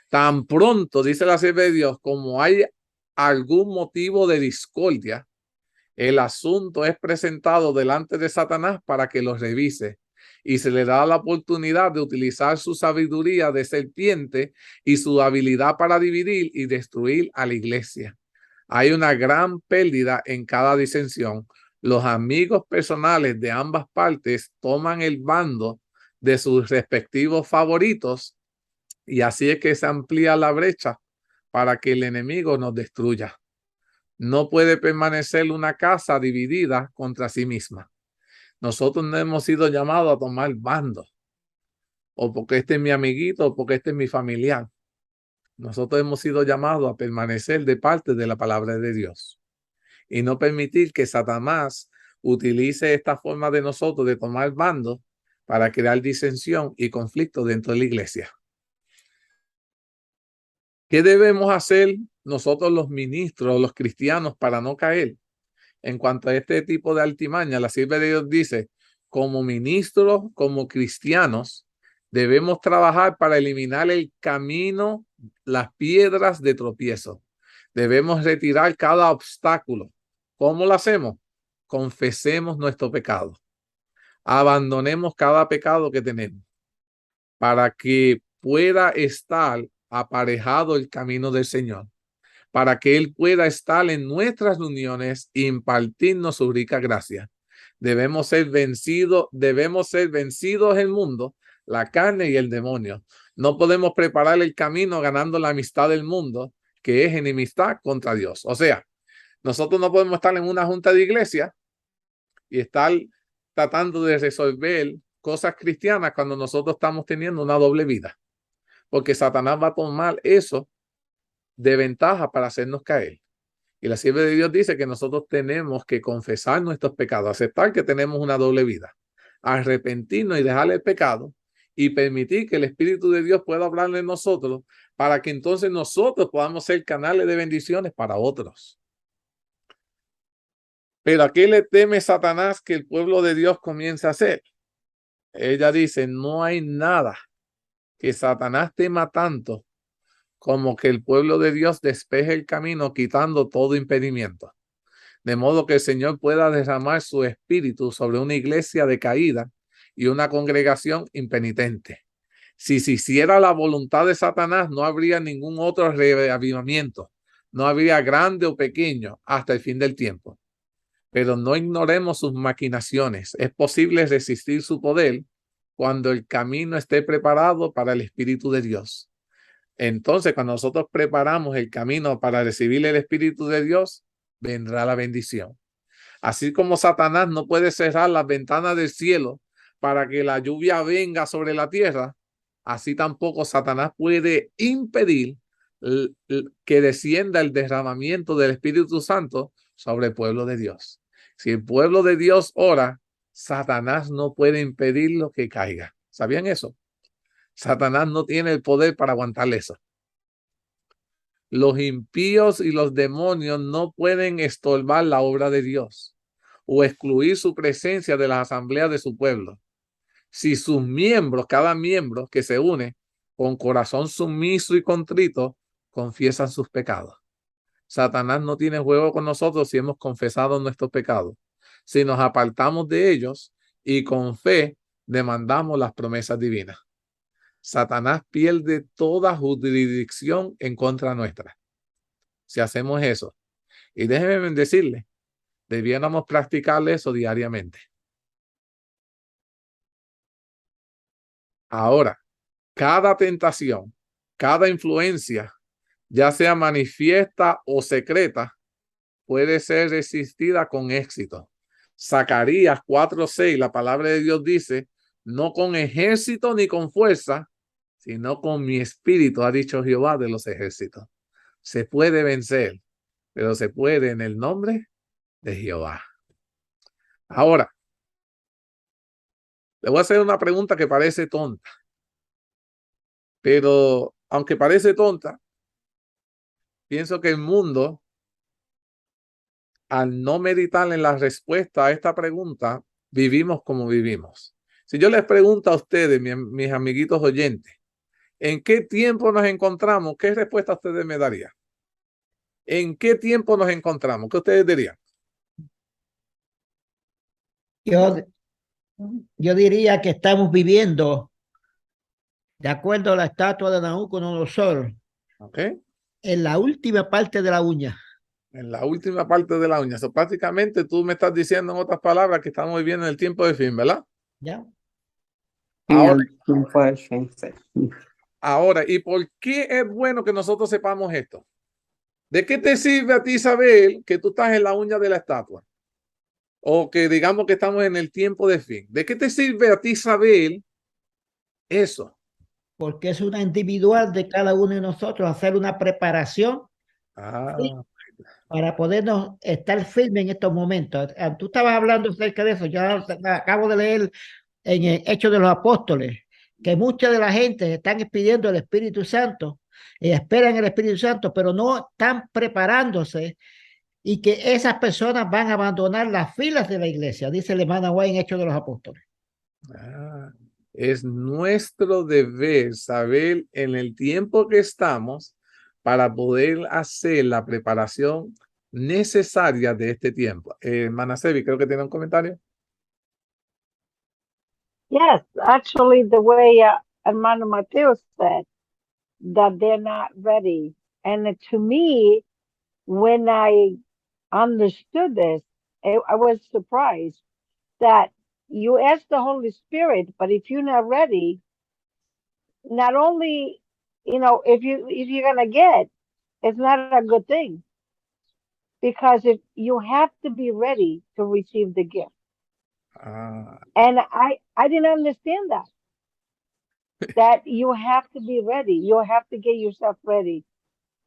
Tan pronto, dice la sierva de Dios, como hay algún motivo de discordia, el asunto es presentado delante de Satanás para que lo revise y se le da la oportunidad de utilizar su sabiduría de serpiente y su habilidad para dividir y destruir a la iglesia. Hay una gran pérdida en cada disensión. Los amigos personales de ambas partes toman el bando de sus respectivos favoritos y así es que se amplía la brecha para que el enemigo nos destruya. No puede permanecer una casa dividida contra sí misma. Nosotros no hemos sido llamados a tomar bando, o porque este es mi amiguito, o porque este es mi familiar. Nosotros hemos sido llamados a permanecer de parte de la palabra de Dios y no permitir que Satanás utilice esta forma de nosotros de tomar bando para crear disensión y conflicto dentro de la iglesia. ¿Qué debemos hacer nosotros los ministros, los cristianos, para no caer en cuanto a este tipo de altimaña? La sierva de Dios dice, como ministros, como cristianos, debemos trabajar para eliminar el camino, las piedras de tropiezo. Debemos retirar cada obstáculo. ¿Cómo lo hacemos? Confesemos nuestro pecado. Abandonemos cada pecado que tenemos para que pueda estar aparejado el camino del Señor, para que Él pueda estar en nuestras reuniones e impartirnos su rica gracia. Debemos ser vencidos el mundo, la carne y el demonio. No podemos preparar el camino ganando la amistad del mundo, que es enemistad contra Dios. O sea, nosotros no podemos estar en una junta de iglesia y estar tratando de resolver cosas cristianas cuando nosotros estamos teniendo una doble vida, porque Satanás va a tomar eso de ventaja para hacernos caer. Y la sierva de Dios dice que nosotros tenemos que confesar nuestros pecados, aceptar que tenemos una doble vida, arrepentirnos y dejar el pecado y permitir que el Espíritu de Dios pueda hablarle en nosotros para que entonces nosotros podamos ser canales de bendiciones para otros. Pero ¿a qué le teme Satanás que el pueblo de Dios comience a hacer? Ella dice, no hay nada que Satanás tema tanto como que el pueblo de Dios despeje el camino quitando todo impedimento, de modo que el Señor pueda derramar su espíritu sobre una iglesia decaída y una congregación impenitente. Si se hiciera la voluntad de Satanás, no habría ningún otro reavivamiento, no habría grande o pequeño hasta el fin del tiempo. Pero no ignoremos sus maquinaciones. Es posible resistir su poder cuando el camino esté preparado para el Espíritu de Dios. Entonces, cuando nosotros preparamos el camino para recibir el Espíritu de Dios, vendrá la bendición. Así como Satanás no puede cerrar las ventanas del cielo para que la lluvia venga sobre la tierra, así tampoco Satanás puede impedir que descienda el derramamiento del Espíritu Santo sobre el pueblo de Dios. Si el pueblo de Dios ora, Satanás no puede impedir lo que caiga. ¿Sabían eso? Satanás no tiene el poder para aguantar eso. Los impíos y los demonios no pueden estorbar la obra de Dios o excluir su presencia de las asambleas de su pueblo. Si sus miembros, cada miembro que se une con corazón sumiso y contrito, confiesan sus pecados. Satanás no tiene juego con nosotros si hemos confesado nuestros pecados, si nos apartamos de ellos y con fe demandamos las promesas divinas. Satanás pierde toda jurisdicción en contra nuestra si hacemos eso. Y déjenme decirle, debiéramos practicar eso diariamente. Ahora, cada tentación, cada influencia, ya sea manifiesta o secreta, puede ser resistida con éxito. Zacarías 4:6, la palabra de Dios dice, no con ejército ni con fuerza, sino con mi espíritu, ha dicho Jehová de los ejércitos. Se puede vencer, pero se puede en el nombre de Jehová. Ahora, Le voy a hacer una pregunta que parece tonta, pero aunque parece tonta, pienso que el mundo, al no meditar en la respuesta a esta pregunta, vivimos como vivimos. Si yo les pregunto a ustedes, mis amiguitos oyentes, ¿en qué tiempo nos encontramos? ¿Qué respuesta ustedes me darían? ¿En qué tiempo nos encontramos? ¿Qué ustedes dirían? Yo diría que estamos viviendo, de acuerdo a la estatua de Nabucodonosor, ¿Ok? en la última parte de la uña. En la última parte de la uña. So, prácticamente tú me estás diciendo en otras palabras que estamos viviendo en el tiempo de fin, ¿verdad? ¿Ya? Ahora, el tiempo del fin, sí. ahora, ¿y por qué es bueno que nosotros sepamos esto? ¿De qué te sirve a ti saber que tú estás en la uña de la estatua? O que digamos que estamos en el tiempo de fin. ¿De qué te sirve a ti saber eso? Porque es una individual de cada uno de nosotros hacer una preparación, ¿sí?, Ah, para podernos estar firmes en estos momentos. Tú estabas hablando acerca de eso, yo acabo de leer en el Hechos de los Apóstoles que mucha de la gente están pidiendo el Espíritu Santo y esperan el Espíritu Santo, pero no están preparándose, y que esas personas van a abandonar las filas de la iglesia, dice el hermano White en Hechos de los Apóstoles. ah, es nuestro deber saber en el tiempo que estamos para poder hacer la preparación necesaria de este tiempo. Hermana Sebi, creo que tiene un comentario. Yes, actually, the way Hermano Mateo said that they're not ready. And to me, when I understood this, I was surprised that you ask the Holy Spirit, but if you're not ready, not only, if you're gonna get, it's not a good thing, because if you have to be ready to receive the gift. Ah, And I didn't understand that you have to be ready. You have to get yourself ready,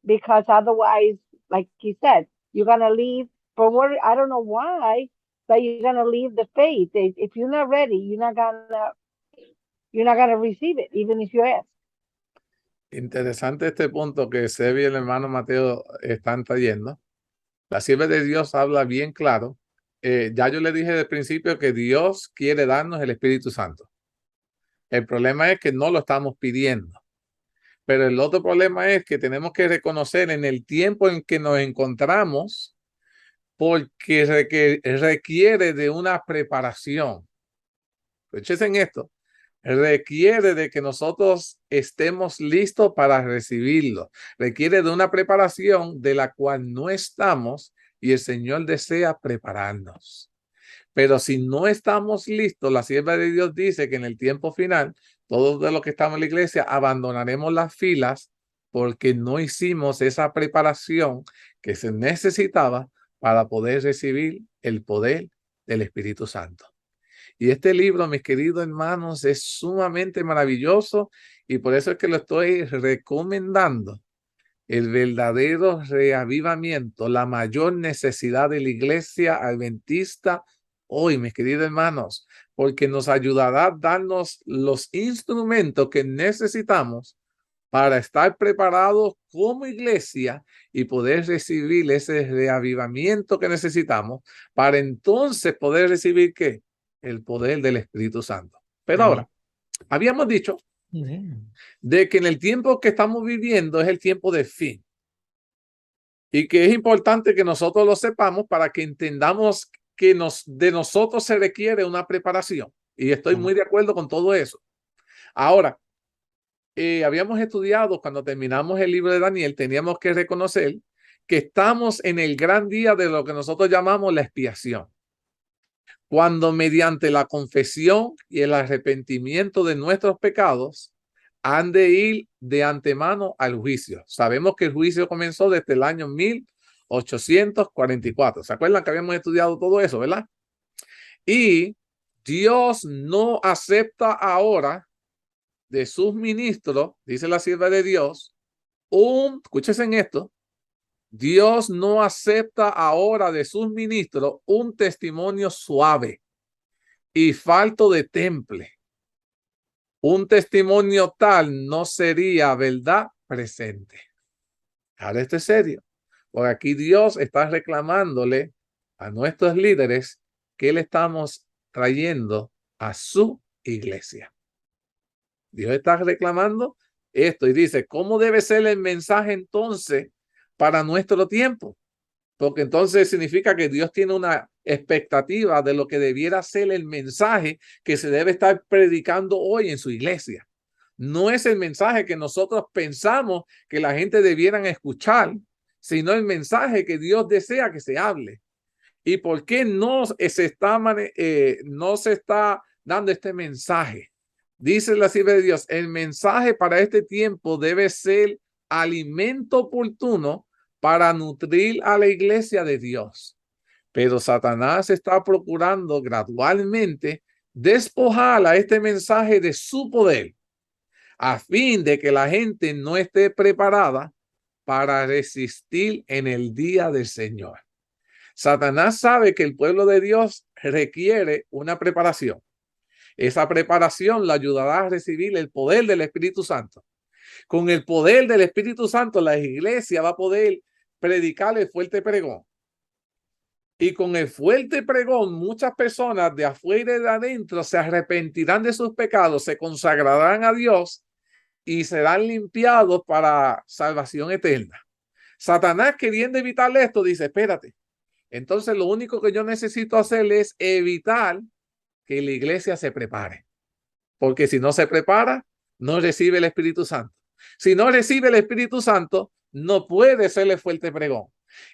because otherwise, like he said, you're gonna leave for what, I don't know why, but you're gonna leave the faith. If you're not ready, you're not gonna receive it, even if you ask. interesante este punto que Sebi y el hermano Mateo están trayendo. La sierva de Dios habla bien claro. Ya yo le dije desde el principio que Dios quiere darnos el Espíritu Santo. El problema es que no lo estamos pidiendo. Pero el otro problema es que tenemos que reconocer en el tiempo en que nos encontramos, porque requiere de una preparación. Escuchen en esto. Requiere de que nosotros estemos listos para recibirlo. Requiere de una preparación de la cual no estamos, y el Señor desea prepararnos. Pero si no estamos listos, la sierva de Dios dice que en el tiempo final, todos de los que estamos en la iglesia abandonaremos las filas porque no hicimos esa preparación que se necesitaba para poder recibir el poder del Espíritu Santo. Y este libro, mis queridos hermanos, es sumamente maravilloso, y por eso es que lo estoy recomendando. El verdadero reavivamiento, la mayor necesidad de la iglesia adventista hoy, mis queridos hermanos, porque nos ayudará a darnos los instrumentos que necesitamos para estar preparados como iglesia y poder recibir ese reavivamiento que necesitamos, para entonces poder recibir ¿qué? El poder del Espíritu Santo. Pero ahora, habíamos dicho de que en el tiempo que estamos viviendo es el tiempo de fin, y que es importante que nosotros lo sepamos para que entendamos que de nosotros se requiere una preparación, y estoy muy de acuerdo con todo eso. Ahora, habíamos estudiado cuando terminamos el libro de Daniel, teníamos que reconocer que estamos en el gran día de lo que nosotros llamamos la expiación, cuando mediante la confesión y el arrepentimiento de nuestros pecados han de ir de antemano al juicio. Sabemos que el juicio comenzó desde el año 1844. ¿Se acuerdan que habíamos estudiado todo eso, verdad? Y Dios no acepta ahora de sus ministros, dice la sierva de Dios, escúchense en esto, Dios no acepta ahora de sus ministros un testimonio suave, y falto de temple. Un testimonio tal no sería verdad presente. Ahora esto es serio, porque aquí Dios está reclamándole a nuestros líderes que le estamos trayendo a su iglesia. Dios está reclamando esto y dice, ¿cómo debe ser el mensaje entonces para nuestro tiempo? Porque entonces significa que Dios tiene una expectativa de lo que debiera ser el mensaje que se debe estar predicando hoy en su iglesia. No es el mensaje que nosotros pensamos que la gente debieran escuchar, sino el mensaje que Dios desea que se hable. ¿Y por qué no se está dando este mensaje? Dice la Biblia de Dios, el mensaje para este tiempo debe ser alimento oportuno para nutrir a la iglesia de Dios. Pero Satanás está procurando gradualmente despojar a este mensaje de su poder, a fin de que la gente no esté preparada para resistir en el día del Señor. Satanás sabe que el pueblo de Dios requiere una preparación. Esa preparación la ayudará a recibir el poder del Espíritu Santo. Con el poder del Espíritu Santo, la iglesia va a poder predicar el fuerte pregón. Y con el fuerte pregón, muchas personas de afuera y de adentro se arrepentirán de sus pecados, se consagrarán a Dios y serán limpiados para salvación eterna. Satanás, queriendo evitar esto, dice, espérate. Entonces, lo único que yo necesito hacer es evitar que la iglesia se prepare. Porque si no se prepara, no recibe el Espíritu Santo. Si no recibe el Espíritu Santo, no puede ser el fuerte pregón.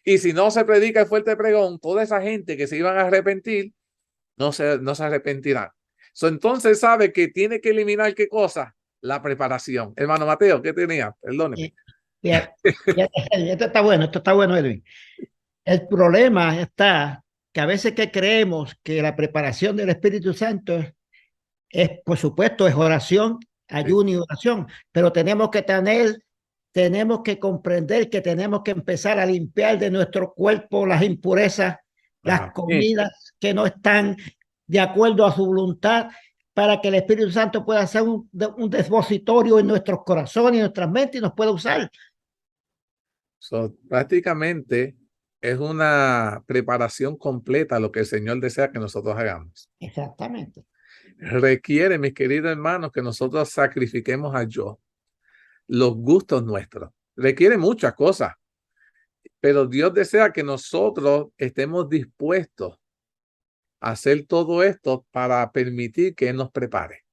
Y si no se predica el fuerte pregón, toda esa gente que se iban a arrepentir, no se arrepentirán. Entonces sabe que tiene que eliminar ¿qué cosa? La preparación. Hermano Mateo, ¿qué tenía? Perdóneme. Esto está bueno, Edwin. El problema está que a veces que creemos que la preparación del Espíritu Santo por supuesto, es oración, ayuno y oración, pero tenemos que comprender que tenemos que empezar a limpiar de nuestro cuerpo las impurezas, las comidas que no están de acuerdo a su voluntad, para que el Espíritu Santo pueda hacer un depositorio en nuestros corazones y en nuestras mentes y nos pueda usar. Prácticamente es una preparación completa lo que el Señor desea que nosotros hagamos. Exactamente. Requiere, mis queridos hermanos, que nosotros sacrifiquemos a yo, los gustos nuestros. Requiere muchas cosas, pero Dios desea que nosotros estemos dispuestos a hacer todo esto para permitir que Él nos prepare.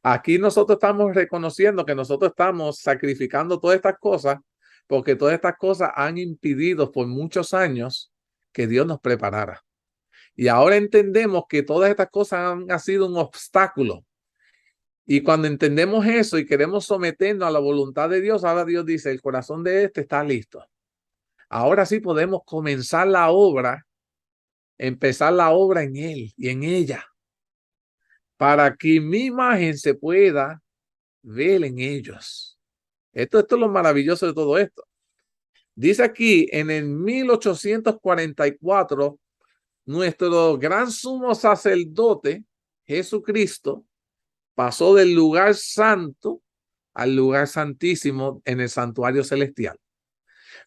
Aquí nosotros estamos reconociendo que nosotros estamos sacrificando todas estas cosas porque todas estas cosas han impedido por muchos años que Dios nos preparara. Y ahora entendemos que todas estas cosas han sido un obstáculo. Y cuando entendemos eso y queremos someternos a la voluntad de Dios, ahora Dios dice, el corazón de este está listo. Ahora sí podemos comenzar la obra, empezar la obra en él y en ella, para que mi imagen se pueda ver en ellos. Esto es lo maravilloso de todo esto. Dice aquí, en el 1844, nuestro gran sumo sacerdote, Jesucristo, pasó del lugar santo al lugar santísimo en el santuario celestial.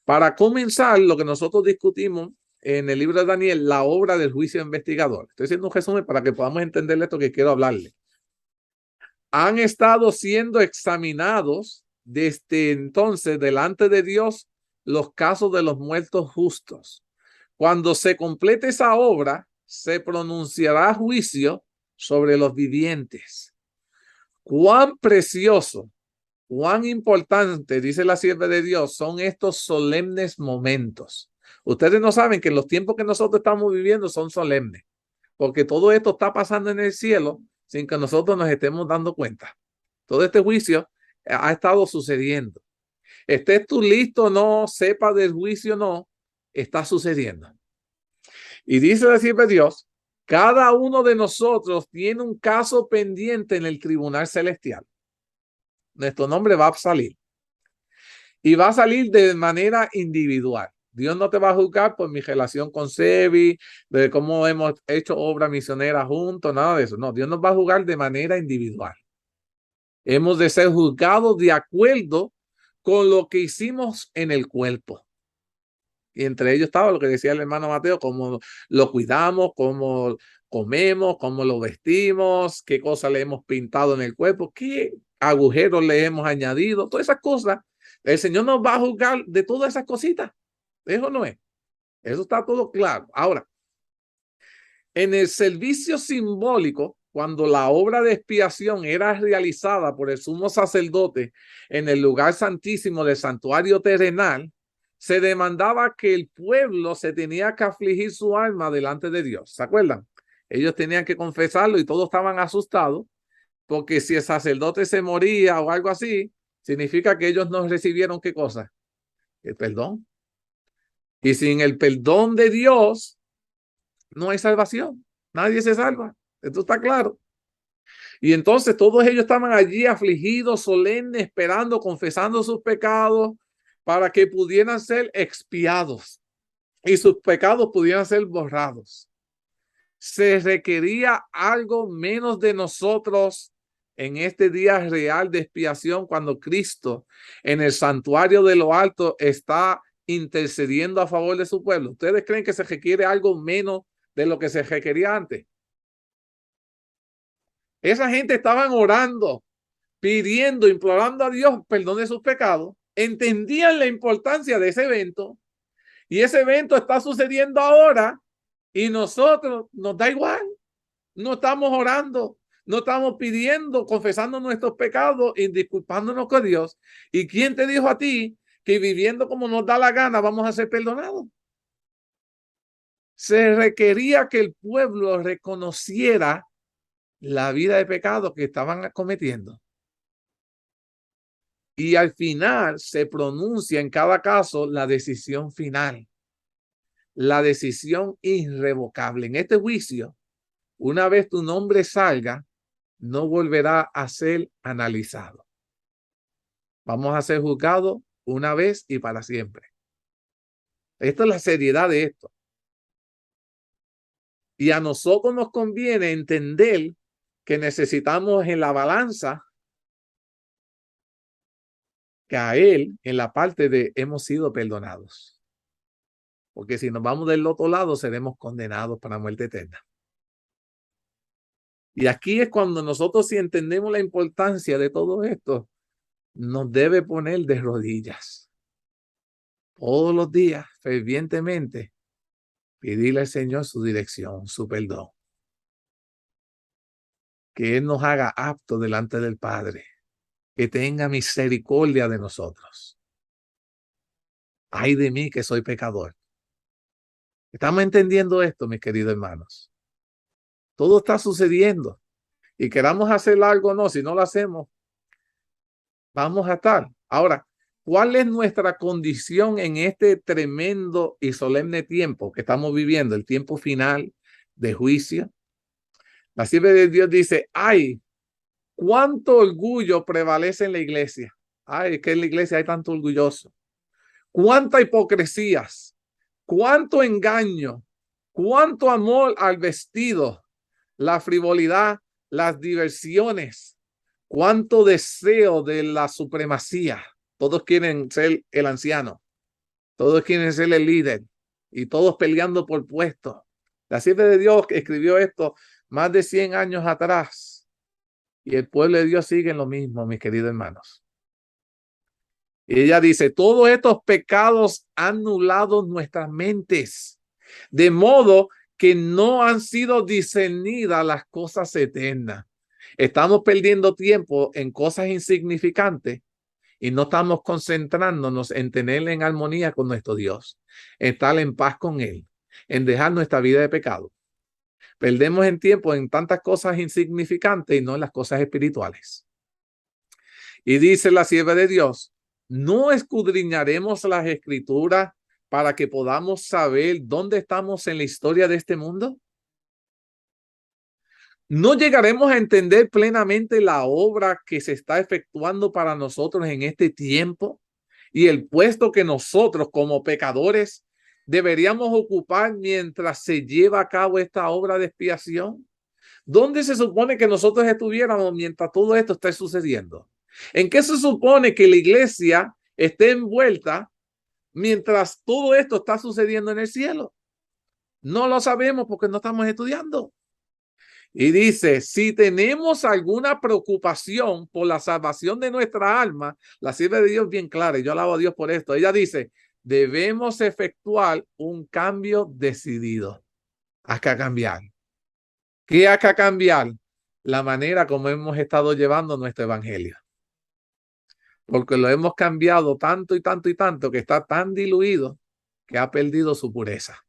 Para comenzar, lo que nosotros discutimos en el libro de Daniel, la obra del juicio investigador. Estoy haciendo un resumen para que podamos entender esto que quiero hablarle. Han estado siendo examinados desde entonces delante de Dios los casos de los muertos justos. Cuando se complete esa obra, se pronunciará juicio sobre los vivientes. Cuán precioso, cuán importante, dice la sierva de Dios, son estos solemnes momentos. Ustedes no saben que los tiempos que nosotros estamos viviendo son solemnes, porque todo esto está pasando en el cielo sin que nosotros nos estemos dando cuenta. Todo este juicio ha estado sucediendo. Estés tú listo o no, sepa del juicio o no, está sucediendo. Y dice la sierva de Dios, cada uno de nosotros tiene un caso pendiente en el tribunal celestial. Nuestro nombre va a salir. Y va a salir de manera individual. Dios no te va a juzgar por mi relación con Sebi, de cómo hemos hecho obra misionera juntos, nada de eso. No, Dios nos va a juzgar de manera individual. Hemos de ser juzgados de acuerdo con lo que hicimos en el cuerpo. Y entre ellos estaba lo que decía el hermano Mateo, cómo lo cuidamos, cómo comemos, cómo lo vestimos, qué cosas le hemos pintado en el cuerpo, qué agujeros le hemos añadido, todas esas cosas. El Señor nos va a juzgar de todas esas cositas. Eso no es. Eso está todo claro. Ahora, en el servicio simbólico, cuando la obra de expiación era realizada por el sumo sacerdote en el lugar santísimo del santuario terrenal, se demandaba que el pueblo se tenía que afligir su alma delante de Dios. ¿Se acuerdan? Ellos tenían que confesarlo y todos estaban asustados porque si el sacerdote se moría o algo así, significa que ellos no recibieron ¿qué cosa? El perdón. Y sin el perdón de Dios, no hay salvación. Nadie se salva. Esto está claro. Y entonces todos ellos estaban allí afligidos, solemnes, esperando, confesando sus pecados para que pudieran ser expiados y sus pecados pudieran ser borrados. Se requería algo menos de nosotros en este día real de expiación cuando Cristo en el santuario de lo alto está intercediendo a favor de su pueblo. ¿Ustedes creen que se requiere algo menos de lo que se requería antes? Esa gente estaban orando, pidiendo, implorando a Dios perdón de sus pecados. Entendían la importancia de ese evento y ese evento está sucediendo ahora y nosotros nos da igual. No estamos orando, no estamos pidiendo, confesando nuestros pecados y disculpándonos con Dios. ¿Y quién te dijo a ti que viviendo como nos da la gana vamos a ser perdonados? Se requería que el pueblo reconociera la vida de pecado que estaban cometiendo. Y al final se pronuncia en cada caso la decisión final, la decisión irrevocable. En este juicio, una vez tu nombre salga, no volverá a ser analizado. Vamos a ser juzgados una vez y para siempre. Esta es la seriedad de esto. Y a nosotros nos conviene entender que necesitamos en la balanza caer en la parte de hemos sido perdonados. Porque si nos vamos del otro lado, seremos condenados para muerte eterna. Y aquí es cuando nosotros, si entendemos la importancia de todo esto, nos debe poner de rodillas. Todos los días, fervientemente, pedirle al Señor su dirección, su perdón. Que Él nos haga aptos delante del Padre. Que tenga misericordia de nosotros. Ay de mí que soy pecador. ¿Estamos entendiendo esto, mis queridos hermanos? Todo está sucediendo. Y queramos hacer algo o no, si no lo hacemos, vamos a estar. Ahora, ¿cuál es nuestra condición en este tremendo y solemne tiempo que estamos viviendo? El tiempo final de juicio. La sierva de Dios dice, ay, cuánto orgullo prevalece en la iglesia. Ay, es que en la iglesia hay tanto orgulloso. Cuánta hipocresías, cuánto engaño, cuánto amor al vestido, la frivolidad, las diversiones, cuánto deseo de la supremacía. Todos quieren ser el anciano, todos quieren ser el líder y todos peleando por puestos. La sierva de Dios escribió esto más de 100 años atrás y el pueblo de Dios sigue en lo mismo, mis queridos hermanos. Y ella dice, todos estos pecados han anulado nuestras mentes, de modo que no han sido discernidas las cosas eternas. Estamos perdiendo tiempo en cosas insignificantes y no estamos concentrándonos en tener en armonía con nuestro Dios, en estar en paz con Él, en dejar nuestra vida de pecado. Perdemos en tiempo en tantas cosas insignificantes y no en las cosas espirituales. Y dice la sierva de Dios, ¿no escudriñaremos las escrituras para que podamos saber dónde estamos en la historia de este mundo? ¿No llegaremos a entender plenamente la obra que se está efectuando para nosotros en este tiempo y el puesto que nosotros como pecadores deberíamos ocupar mientras se lleva a cabo esta obra de expiación? ¿Dónde se supone que nosotros estuviéramos mientras todo esto está sucediendo? ¿En qué se supone que la iglesia esté envuelta mientras todo esto está sucediendo en el cielo? No lo sabemos porque no estamos estudiando. Y dice, si tenemos alguna preocupación por la salvación de nuestra alma, la sierva de Dios bien clara, y yo alabo a Dios por esto. Ella dice, debemos efectuar un cambio decidido. Hay que cambiar. ¿Qué hay que cambiar? La manera como hemos estado llevando nuestro evangelio. Porque lo hemos cambiado tanto y tanto y tanto que está tan diluido que ha perdido su pureza.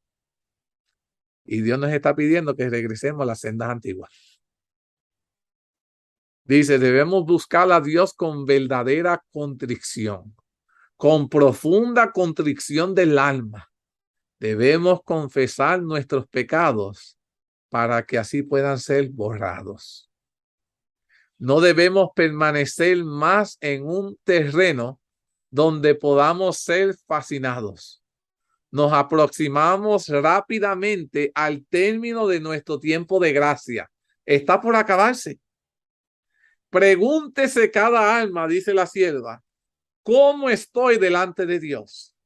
Y Dios nos está pidiendo que regresemos a las sendas antiguas. Dice, debemos buscar a Dios con verdadera contrición, con profunda contrición del alma. Debemos confesar nuestros pecados para que así puedan ser borrados. No debemos permanecer más en un terreno donde podamos ser fascinados. Nos aproximamos rápidamente al término de nuestro tiempo de gracia. Está por acabarse. Pregúntese cada alma, dice la sierva, ¿cómo estoy delante de Dios?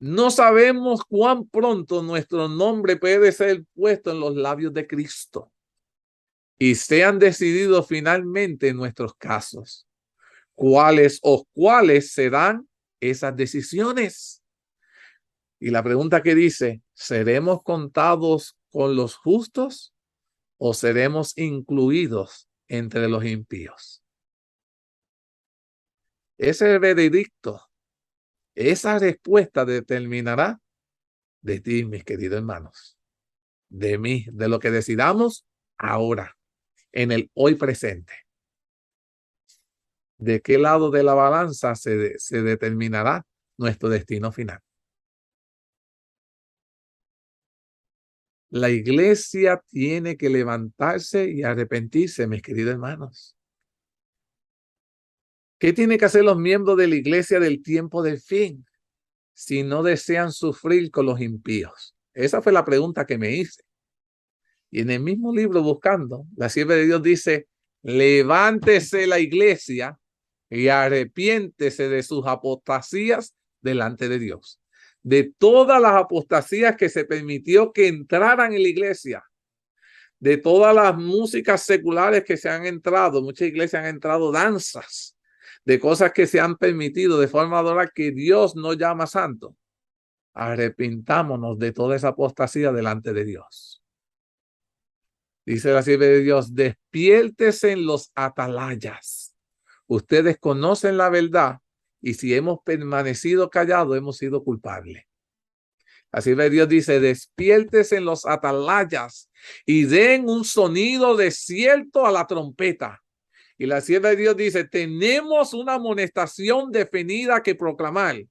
No sabemos cuán pronto nuestro nombre puede ser puesto en los labios de Cristo y sean decididos finalmente nuestros casos. ¿Cuáles serán esas decisiones? Y la pregunta que dice, ¿seremos contados con los justos o seremos incluidos entre los impíos? Ese veredicto, esa respuesta determinará de ti, mis queridos hermanos, de mí, de lo que decidamos ahora, en el hoy presente. ¿De qué lado de la balanza se determinará nuestro destino final? La iglesia tiene que levantarse y arrepentirse, mis queridos hermanos. ¿Qué tienen que hacer los miembros de la iglesia del tiempo del fin si no desean sufrir con los impíos? Esa fue la pregunta que me hice. Y en el mismo libro Buscando, la sierva de Dios dice, levántese la iglesia y arrepiéntese de sus apostasías delante de Dios. De todas las apostasías que se permitió que entraran en la iglesia, de todas las músicas seculares que se han entrado, muchas iglesias han entrado danzas, de cosas que se han permitido de forma adorar que Dios no llama santo. Arrepintámonos de toda esa apostasía delante de Dios. Dice la sierva de Dios, despiértese en los atalayas. Ustedes conocen la verdad y si hemos permanecido callados, hemos sido culpables. La sierva de Dios dice, despiértese en los atalayas y den un sonido de cierto a la trompeta. Y la sierva de Dios dice, tenemos una amonestación definida que proclamar.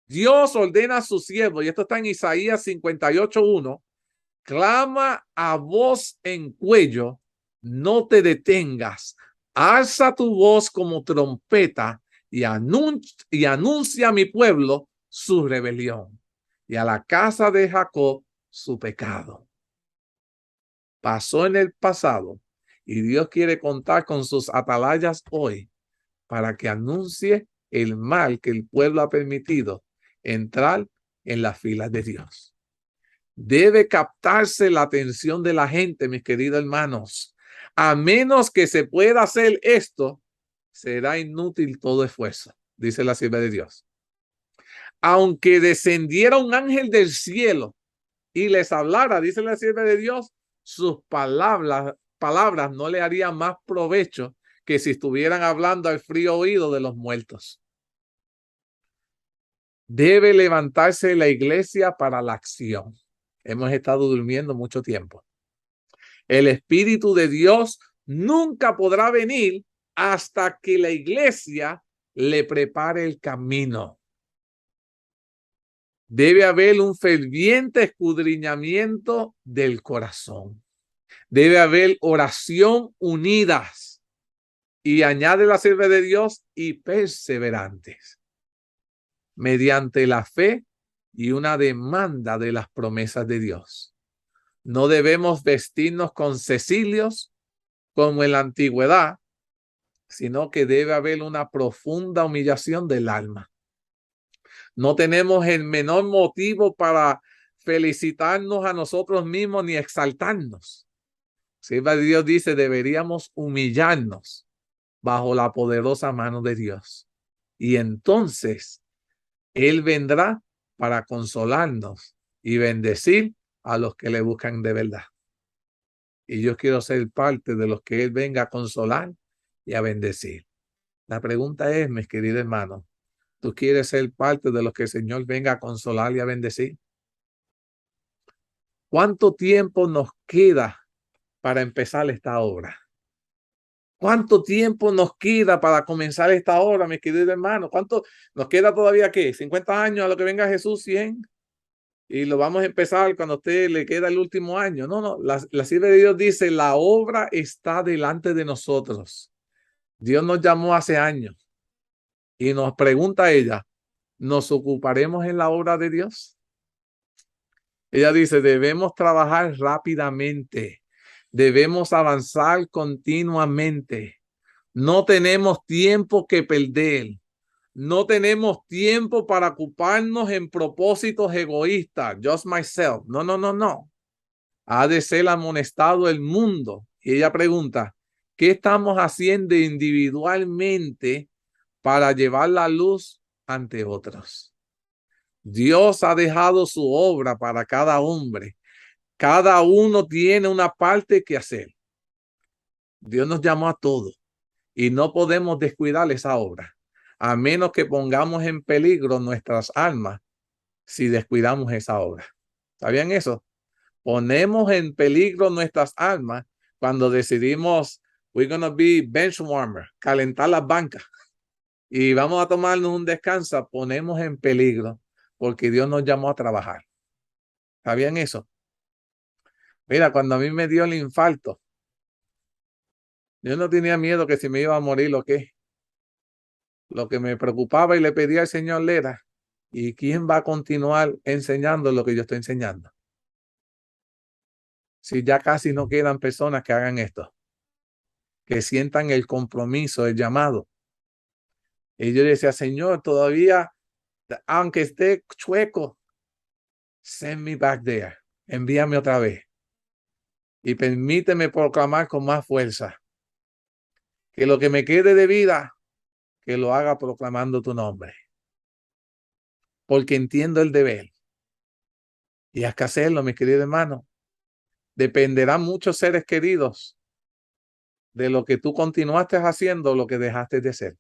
Dios ordena a su siervo, y esto está en Isaías 58:1, clama a voz en cuello, no te detengas, alza tu voz como trompeta y anuncia a mi pueblo su rebelión y a la casa de Jacob su pecado. Pasó en el pasado y Dios quiere contar con sus atalayas hoy para que anuncie el mal que el pueblo ha permitido entrar en las filas de Dios. Debe captarse la atención de la gente, mis queridos hermanos. A menos que se pueda hacer esto, será inútil todo esfuerzo, dice la sierva de Dios. Aunque descendiera un ángel del cielo y les hablara, dice la sierva de Dios, sus palabras no le harían más provecho que si estuvieran hablando al frío oído de los muertos. Debe levantarse la iglesia para la acción. Hemos estado durmiendo mucho tiempo. El Espíritu de Dios nunca podrá venir hasta que la iglesia le prepare el camino. Debe haber un ferviente escudriñamiento del corazón. Debe haber oración unidas. Y añade la sierva de Dios, y perseverantes, mediante la fe y una demanda de las promesas de Dios. No debemos vestirnos con cecilios como en la antigüedad, sino que debe haber una profunda humillación del alma. No tenemos el menor motivo para felicitarnos a nosotros mismos ni exaltarnos. Sierva de Dios dice, deberíamos humillarnos bajo la poderosa mano de Dios. Y entonces Él vendrá para consolarnos y bendecir a los que le buscan de verdad. Y yo quiero ser parte de los que Él venga a consolar y a bendecir. La pregunta es, mis queridos hermanos, ¿tú quieres ser parte de los que el Señor venga a consolar y a bendecir? ¿Cuánto tiempo nos queda para empezar esta obra? ¿Cuánto tiempo nos queda para comenzar esta obra, mis queridos hermanos? ¿Cuánto nos queda todavía? ¿Qué? ¿50 años a lo que venga Jesús? ¿100? Y lo vamos a empezar cuando a usted le queda el último año. No. La sierva de Dios dice, la obra está delante de nosotros. Dios nos llamó hace años y nos pregunta a ella, ¿nos ocuparemos en la obra de Dios? Ella dice, debemos trabajar rápidamente. Debemos avanzar continuamente. No tenemos tiempo que perder. No tenemos tiempo para ocuparnos en propósitos egoístas. Just myself. No. Ha de ser amonestado el mundo. Y ella pregunta, ¿qué estamos haciendo individualmente para llevar la luz ante otros? Dios ha dejado su obra para cada hombre. Cada uno tiene una parte que hacer. Dios nos llamó a todos y no podemos descuidar esa obra, a menos que pongamos en peligro nuestras almas si descuidamos esa obra. ¿Sabían eso? Ponemos en peligro nuestras almas cuando decidimos, we're going to be bench warmer, calentar las bancas y vamos a tomarnos un descanso. Ponemos en peligro porque Dios nos llamó a trabajar. ¿Sabían eso? Mira, cuando a mí me dio el infarto, yo no tenía miedo que si me iba a morir o qué. Lo que me preocupaba y le pedía al Señor era, ¿y quién va a continuar enseñando lo que yo estoy enseñando? Si ya casi no quedan personas que hagan esto, que sientan el compromiso, el llamado. Y yo decía, Señor, todavía, aunque esté chueco, send me back there. Envíame otra vez. Y permíteme proclamar con más fuerza que lo que me quede de vida, que lo haga proclamando tu nombre. Porque entiendo el deber. Y hay que hacerlo, mis queridos hermanos. Dependerán muchos seres queridos de lo que tú continuaste haciendo o lo que dejaste de ser.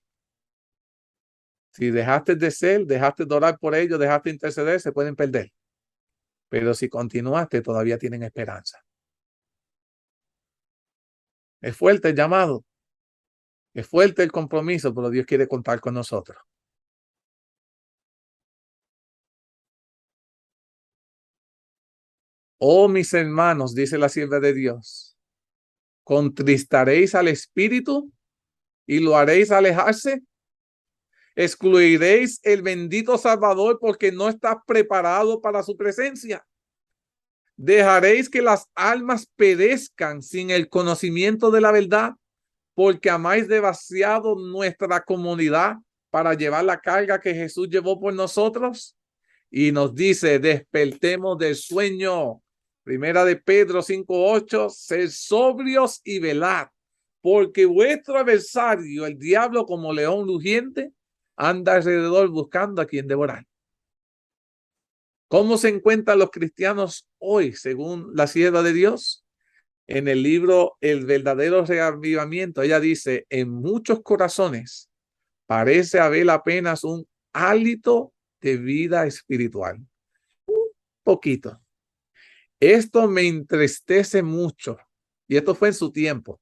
Si dejaste de ser, dejaste de orar por ellos, dejaste de interceder, se pueden perder. Pero si continuaste, todavía tienen esperanza. Es fuerte el llamado. Es fuerte el compromiso, pero Dios quiere contar con nosotros. Oh, mis hermanos, dice la sierva de Dios, ¿contristaréis al Espíritu y lo haréis alejarse? ¿Excluiréis el bendito Salvador porque no estás preparado para su presencia? ¿Dejaréis que las almas perezcan sin el conocimiento de la verdad porque amáis demasiado nuestra comunidad para llevar la carga que Jesús llevó por nosotros? Y nos dice, despertemos del sueño. Primera de Pedro 5:8, sed sobrios y velad, porque vuestro adversario, el diablo, como león rugiente, anda alrededor buscando a quien devorar. ¿Cómo se encuentran los cristianos hoy, según la sierva de Dios? En el libro El verdadero reavivamiento, ella dice, en muchos corazones parece haber apenas un hálito de vida espiritual. Un poquito. Esto me entristece mucho. Y esto fue en su tiempo,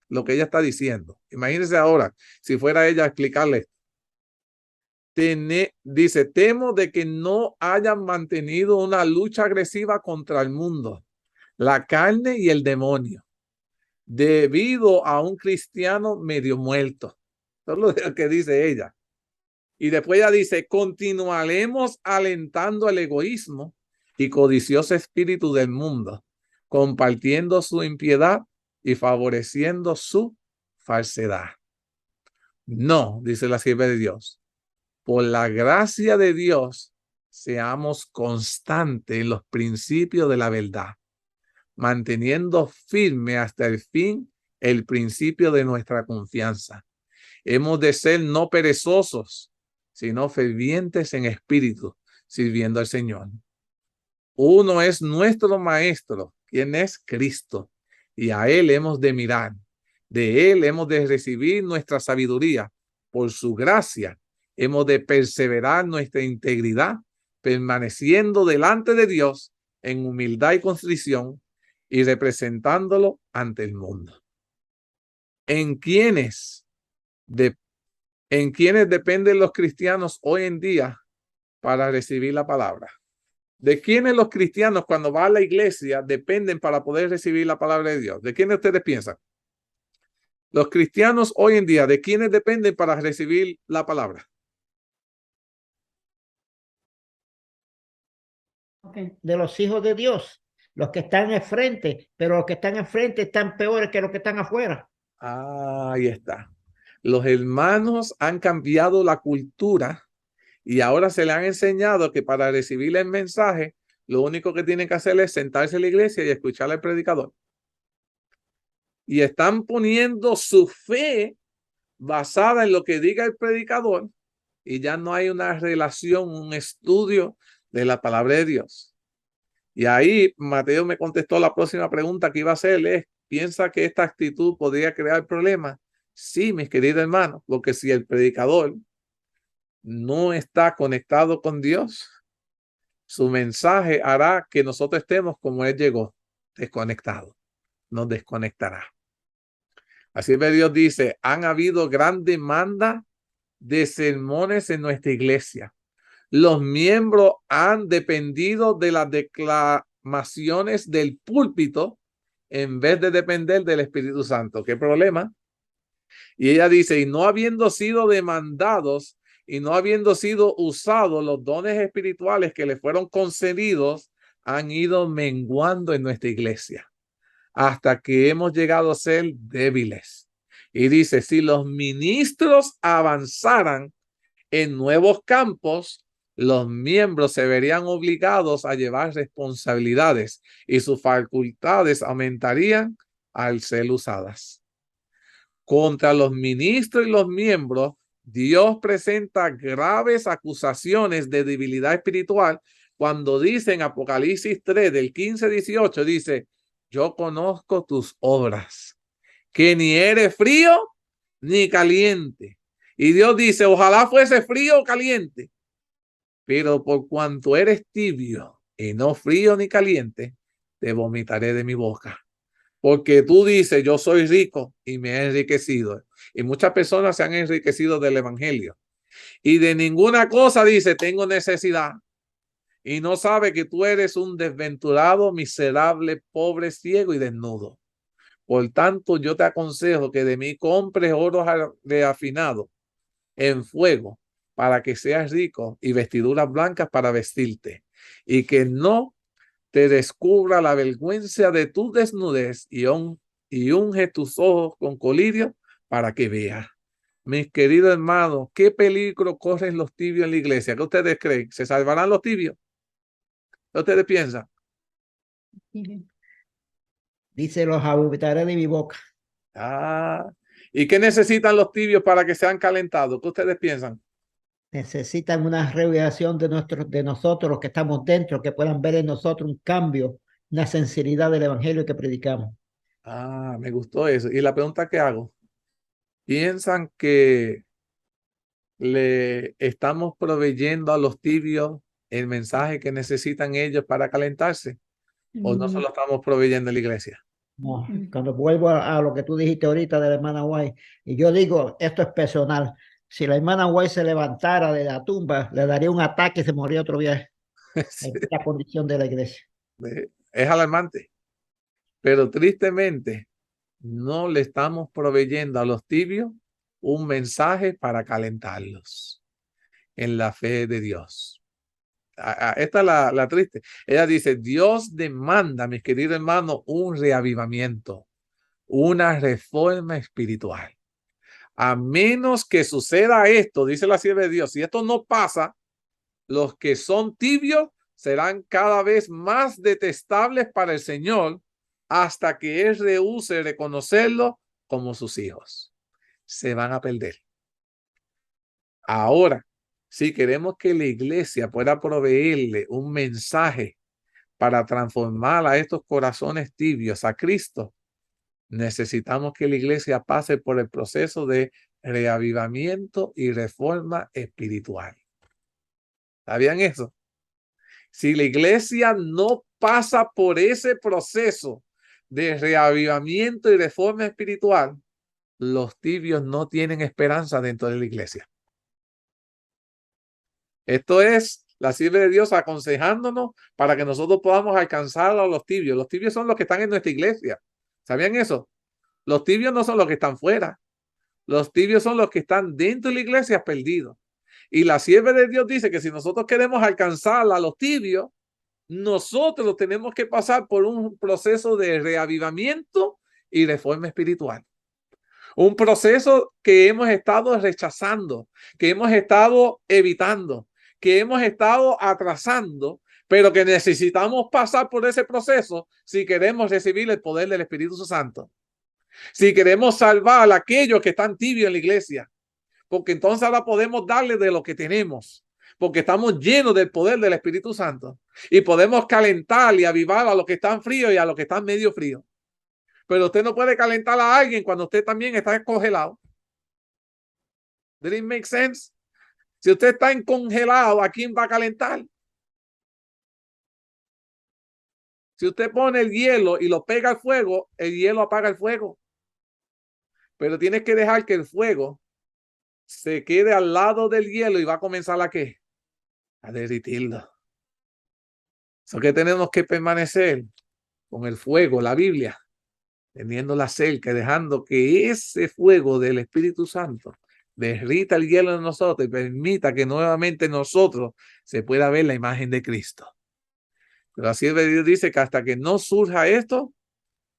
lo que ella está diciendo. Imagínense ahora, si fuera ella a explicarle. Dice, temo de que no hayan mantenido una lucha agresiva contra el mundo, la carne y el demonio. debido a un cristiano medio muerto. Eso es lo que dice ella. Y después ella dice, continuaremos alentando el egoísmo y codicioso espíritu del mundo, compartiendo su impiedad y favoreciendo su falsedad. No, dice la sierva de Dios, por la gracia de Dios, seamos constantes en los principios de la verdad, manteniendo firme hasta el fin el principio de nuestra confianza. Hemos de ser no perezosos, sino fervientes en espíritu, sirviendo al Señor. Uno es nuestro maestro, quien es Cristo, y a Él hemos de mirar. De Él hemos de recibir nuestra sabiduría. Por su gracia hemos de perseverar nuestra integridad, permaneciendo delante de Dios en humildad y contrición y representándolo ante el mundo. ¿En quiénes dependen los cristianos hoy en día para recibir la palabra? ¿De quiénes los cristianos cuando van a la iglesia dependen para poder recibir la palabra de Dios? ¿De quiénes ustedes piensan? Los cristianos hoy en día, ¿de quiénes dependen para recibir la palabra? De los hijos de Dios, los que están enfrente, pero los que están enfrente están peores que los que están afuera. Ahí está. Los hermanos han cambiado la cultura y ahora se le han enseñado que para recibir el mensaje, lo único que tienen que hacer es sentarse en la iglesia y escuchar al predicador. Y están poniendo su fe basada en lo que diga el predicador y ya no hay una relación, un estudio de la palabra de Dios. Y ahí Mateo me contestó la próxima pregunta que iba a hacerle. ¿Piensa que esta actitud podría crear problemas? Sí, mis queridos hermanos, porque si el predicador no está conectado con Dios, su mensaje hará que nosotros estemos como Él llegó, desconectados. Nos desconectará. Así que Dios dice, han habido gran demanda de sermones en nuestra iglesia. Los miembros han dependido de las declamaciones del púlpito en vez de depender del Espíritu Santo. ¿Qué problema? Y ella dice, y no habiendo sido demandados y no habiendo sido usados los dones espirituales que le fueron concedidos, han ido menguando en nuestra iglesia hasta que hemos llegado a ser débiles. Y dice, si los ministros avanzaran en nuevos campos, los miembros se verían obligados a llevar responsabilidades y sus facultades aumentarían al ser usadas. Contra los ministros y los miembros, Dios presenta graves acusaciones de debilidad espiritual cuando dice en Apocalipsis 3, del 15-18, dice, yo conozco tus obras, que ni eres frío ni caliente. Y Dios dice, ojalá fuese frío o caliente, pero por cuanto eres tibio y no frío ni caliente, te vomitaré de mi boca. Porque tú dices, yo soy rico y me he enriquecido. Y muchas personas se han enriquecido del evangelio. Y de ninguna cosa dice, tengo necesidad. Y no sabe que tú eres un desventurado, miserable, pobre, ciego y desnudo. Por tanto, yo te aconsejo que de mí compres oro reafinado en fuego para que seas rico y vestiduras blancas para vestirte. Y que no te descubra la vergüenza de tu desnudez y unge tus ojos con colirio para que veas. Mis queridos hermanos, ¿qué peligro corren los tibios en la iglesia? ¿Qué ustedes creen? ¿Se salvarán los tibios? ¿Qué ustedes piensan? Dice, los vomitaré de mi boca. ¿Y qué necesitan los tibios para que sean calentados? ¿Qué ustedes piensan? Necesitan una revelación de nosotros, los que estamos dentro, que puedan ver en nosotros un cambio, una sinceridad del evangelio que predicamos. Me gustó eso. Y la pregunta que hago, ¿piensan que le estamos proveyendo a los tibios el mensaje que necesitan ellos para calentarse? ¿O no se lo estamos proveyendo en la iglesia? No, cuando vuelvo a lo que tú dijiste ahorita de la hermana White, y yo digo, esto es personal. Si la hermana White se levantara de la tumba, le daría un ataque y se moriría otro viaje. Sí. Es la condición de la iglesia. Es alarmante. Pero tristemente, no le estamos proveyendo a los tibios un mensaje para calentarlos en la fe de Dios. Esta es la triste. Ella dice, Dios demanda, mis queridos hermanos, un reavivamiento, una reforma espiritual. A menos que suceda esto, dice la sierva de Dios, si esto no pasa, los que son tibios serán cada vez más detestables para el Señor hasta que Él rehúse reconocerlo como sus hijos. Se van a perder. Ahora, si queremos que la iglesia pueda proveerle un mensaje para transformar a estos corazones tibios a Cristo, necesitamos que la iglesia pase por el proceso de reavivamiento y reforma espiritual. ¿Sabían eso? Si la iglesia no pasa por ese proceso de reavivamiento y reforma espiritual, los tibios no tienen esperanza dentro de la iglesia. Esto es la sierva de Dios aconsejándonos para que nosotros podamos alcanzar a los tibios. Los tibios son los que están en nuestra iglesia. ¿Sabían eso? Los tibios no son los que están fuera. Los tibios son los que están dentro de la iglesia perdidos. Y la sierva de Dios dice que si nosotros queremos alcanzar a los tibios, nosotros tenemos que pasar por un proceso de reavivamiento y reforma espiritual. Un proceso que hemos estado rechazando, que hemos estado evitando, que hemos estado atrasando, pero que necesitamos pasar por ese proceso si queremos recibir el poder del Espíritu Santo. Si queremos salvar a aquellos que están tibios en la iglesia, porque entonces ahora podemos darle de lo que tenemos, porque estamos llenos del poder del Espíritu Santo y podemos calentar y avivar a los que están fríos y a los que están medio fríos. Pero usted no puede calentar a alguien cuando usted también está congelado. ¿Did it make sense? Si usted está congelado, ¿a quién va a calentar? Si usted pone el hielo y lo pega al fuego, el hielo apaga el fuego. Pero tienes que dejar que el fuego se quede al lado del hielo y va a comenzar a ¿qué? A derretirlo. Eso que tenemos que permanecer con el fuego, la Biblia, teniéndola cerca, dejando que ese fuego del Espíritu Santo derrita el hielo en nosotros y permita que nuevamente nosotros se pueda ver la imagen de Cristo. Pero así Dios dice que hasta que no surja esto,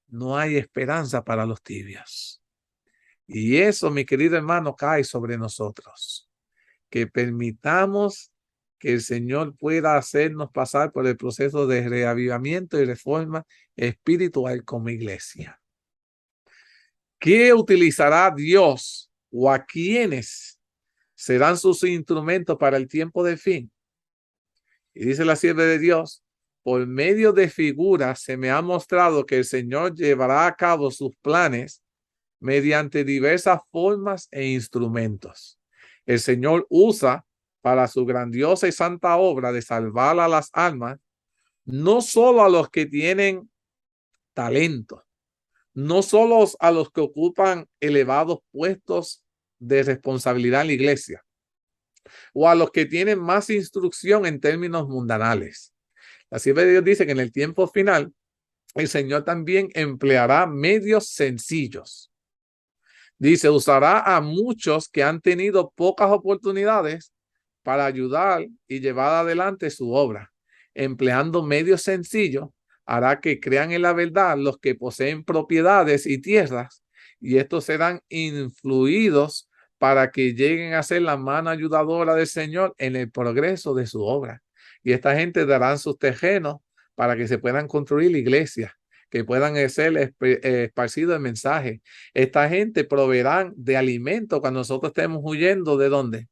no hay esperanza para los tibios. Y eso, mi querido hermano, cae sobre nosotros. Que permitamos que el Señor pueda hacernos pasar por el proceso de reavivamiento y reforma espiritual como iglesia. ¿Qué utilizará Dios o a quiénes serán sus instrumentos para el tiempo del fin? Y dice la sierva de Dios, por medio de figuras se me ha mostrado que el Señor llevará a cabo sus planes mediante diversas formas e instrumentos. El Señor usa para su grandiosa y santa obra de salvar a las almas, no solo a los que tienen talento, no solo a los que ocupan elevados puestos de responsabilidad en la iglesia, o a los que tienen más instrucción en términos mundanales. La sierva de Dios dice que en el tiempo final, el Señor también empleará medios sencillos. Dice, usará a muchos que han tenido pocas oportunidades para ayudar y llevar adelante su obra. Empleando medios sencillos, hará que crean en la verdad los que poseen propiedades y tierras, y estos serán influidos para que lleguen a ser la mano ayudadora del Señor en el progreso de su obra. Y esta gente darán sus terrenos para que se puedan construir iglesias, que puedan ser esparcido el mensaje. Esta gente proveerán de alimento cuando nosotros estemos huyendo. ¿De dónde?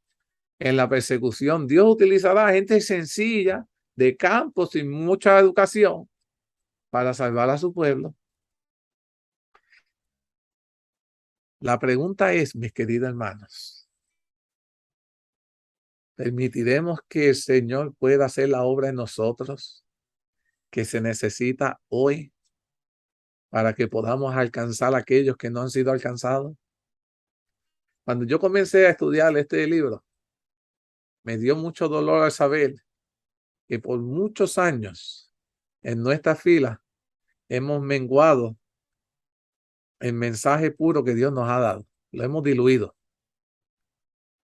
En la persecución. Dios utilizará gente sencilla, de campo, sin mucha educación, para salvar a su pueblo. La pregunta es, mis queridos hermanos, ¿permitiremos que el Señor pueda hacer la obra en nosotros que se necesita hoy para que podamos alcanzar a aquellos que no han sido alcanzados? Cuando yo comencé a estudiar este libro, me dio mucho dolor al saber que por muchos años en nuestra fila hemos menguado el mensaje puro que Dios nos ha dado. Lo hemos diluido.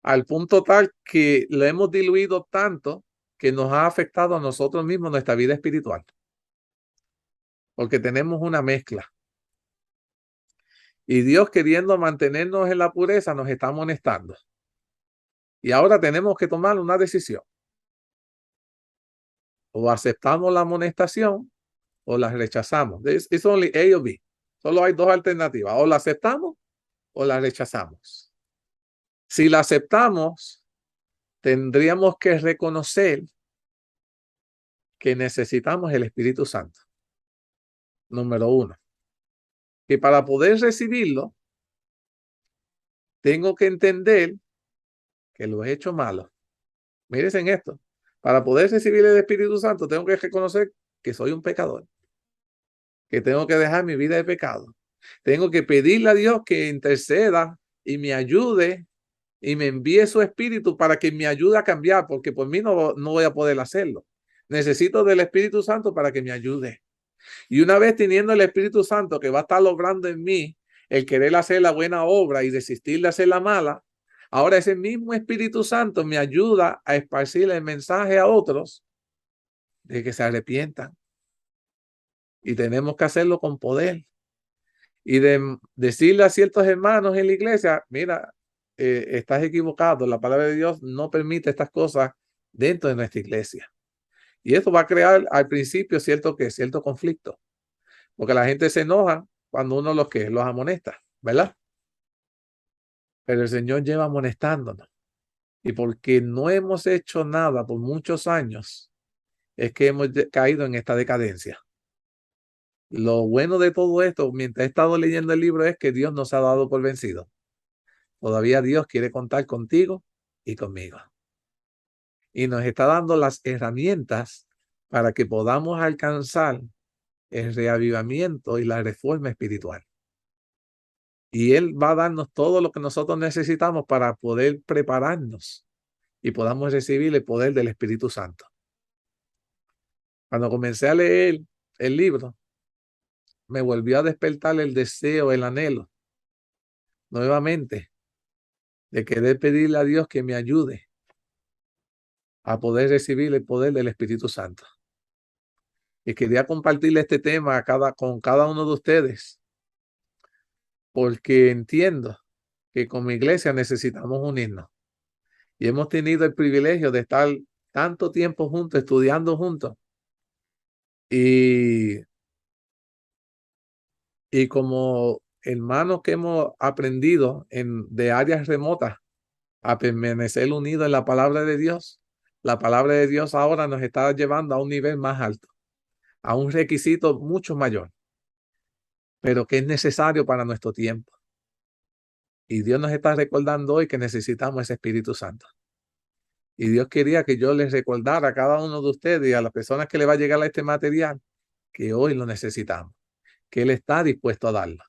Al punto tal que lo hemos diluido tanto que nos ha afectado a nosotros mismos nuestra vida espiritual. Porque tenemos una mezcla. Y Dios, queriendo mantenernos en la pureza, nos está amonestando. Y ahora tenemos que tomar una decisión. O aceptamos la amonestación o la rechazamos. It's only A o B. Solo hay dos alternativas. O la aceptamos o la rechazamos. Si la aceptamos, tendríamos que reconocer que necesitamos el Espíritu Santo. Número uno. Que para poder recibirlo, tengo que entender que lo he hecho malo. Mírense en esto. Para poder recibir el Espíritu Santo, tengo que reconocer que soy un pecador. Que tengo que dejar mi vida de pecado. Tengo que pedirle a Dios que interceda y me ayude y me envíe su Espíritu para que me ayude a cambiar, porque por mí no voy a poder hacerlo. Necesito del Espíritu Santo para que me ayude. Y una vez teniendo el Espíritu Santo que va a estar logrando en mí el querer hacer la buena obra y desistir de hacer la mala, ahora ese mismo Espíritu Santo me ayuda a esparcir el mensaje a otros de que se arrepientan. Y tenemos que hacerlo con poder. Y de decirle a ciertos hermanos en la iglesia, mira, estás equivocado, la palabra de Dios no permite estas cosas dentro de nuestra iglesia. Y esto va a crear al principio cierto conflicto, porque la gente se enoja cuando uno los amonesta, ¿verdad? Pero el Señor lleva amonestándonos. Y porque no hemos hecho nada por muchos años, es que hemos caído en esta decadencia. Lo bueno de todo esto, mientras he estado leyendo el libro, es que Dios nos ha dado por vencido. Todavía Dios quiere contar contigo y conmigo. Y nos está dando las herramientas para que podamos alcanzar el reavivamiento y la reforma espiritual. Y Él va a darnos todo lo que nosotros necesitamos para poder prepararnos y podamos recibir el poder del Espíritu Santo. Cuando comencé a leer el libro, me volvió a despertar el deseo, el anhelo, nuevamente, de querer pedirle a Dios que me ayude a poder recibir el poder del Espíritu Santo. Y quería compartirle este tema con cada uno de ustedes, porque entiendo que como iglesia necesitamos unirnos. Y hemos tenido el privilegio de estar tanto tiempo juntos, estudiando juntos. Y como hermanos que hemos aprendido de áreas remotas a permanecer unidos en la palabra de Dios, la palabra de Dios ahora nos está llevando a un nivel más alto, a un requisito mucho mayor, pero que es necesario para nuestro tiempo. Y Dios nos está recordando hoy que necesitamos ese Espíritu Santo. Y Dios quería que yo les recordara a cada uno de ustedes y a las personas que le va a llegar a este material que hoy lo necesitamos, que Él está dispuesto a darlo,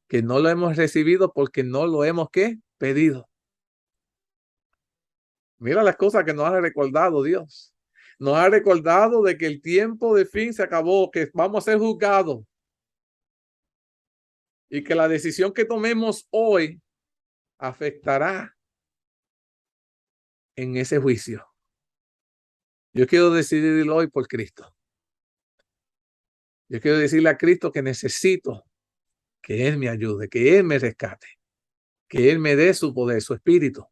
que no lo hemos recibido porque no lo hemos pedido. Mira las cosas que nos ha recordado Dios. Nos ha recordado de que el tiempo de fin se acabó, que vamos a ser juzgados y que la decisión que tomemos hoy afectará en ese juicio. Yo quiero decidirlo hoy por Cristo. Yo quiero decirle a Cristo que necesito que Él me ayude, que Él me rescate, que Él me dé su poder, su espíritu.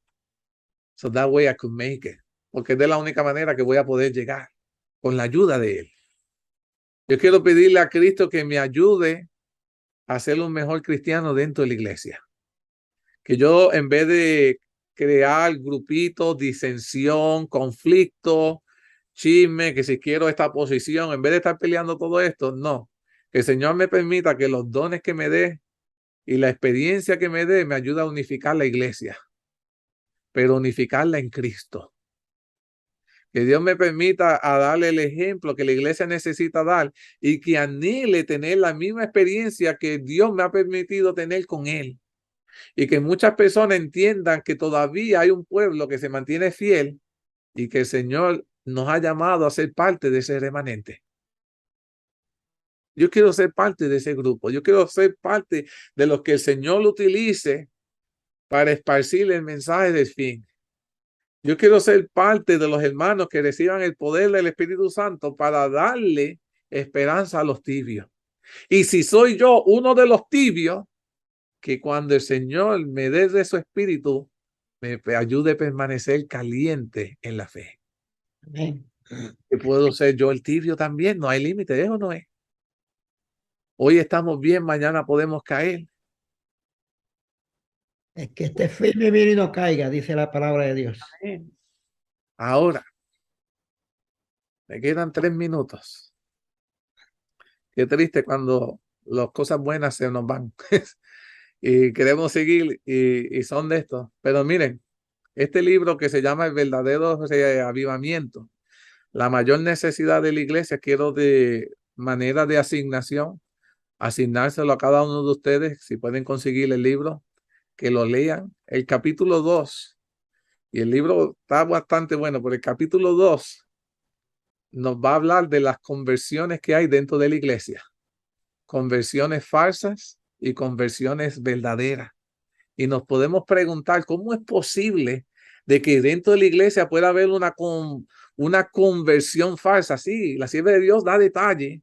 So that way I could make it. Porque es de la única manera que voy a poder llegar, con la ayuda de Él. Yo quiero pedirle a Cristo que me ayude a ser un mejor cristiano dentro de la iglesia. Que yo, en vez de crear grupitos, disensión, conflicto, chisme, que si quiero esta posición, en vez de estar peleando todo esto, no. Que el Señor me permita que los dones que me dé y la experiencia que me dé me ayude a unificar la iglesia, pero unificarla en Cristo. Que Dios me permita a darle el ejemplo que la iglesia necesita dar y que anhele tener la misma experiencia que Dios me ha permitido tener con Él. Y que muchas personas entiendan que todavía hay un pueblo que se mantiene fiel y que el Señor nos ha llamado a ser parte de ese remanente. Yo quiero ser parte de ese grupo. Yo quiero ser parte de los que el Señor utilice para esparcir el mensaje del fin. Yo quiero ser parte de los hermanos que reciban el poder del Espíritu Santo para darle esperanza a los tibios. Y si soy yo uno de los tibios, que cuando el Señor me dé de su espíritu, me ayude a permanecer caliente en la fe. Amén. Que puedo ser yo el tibio también. No hay límite, ¿es o no es? Hoy estamos bien, mañana podemos caer. Es que esté firme, mire y no caiga, dice la palabra de Dios. Ahora, me quedan 3 minutos. Qué triste cuando las cosas buenas se nos van. Y queremos seguir y son de estos. Pero miren, este libro que se llama El verdadero avivamiento, la mayor necesidad de la iglesia, quiero de manera de asignación, asignárselo a cada uno de ustedes, si pueden conseguir el libro, que lo lean. El capítulo 2, y el libro está bastante bueno, pero el capítulo 2 nos va a hablar de las conversiones que hay dentro de la iglesia. Conversiones falsas y conversiones verdaderas. Y nos podemos preguntar cómo es posible de que dentro de la iglesia pueda haber una conversión falsa. Sí, la sierva de Dios da detalle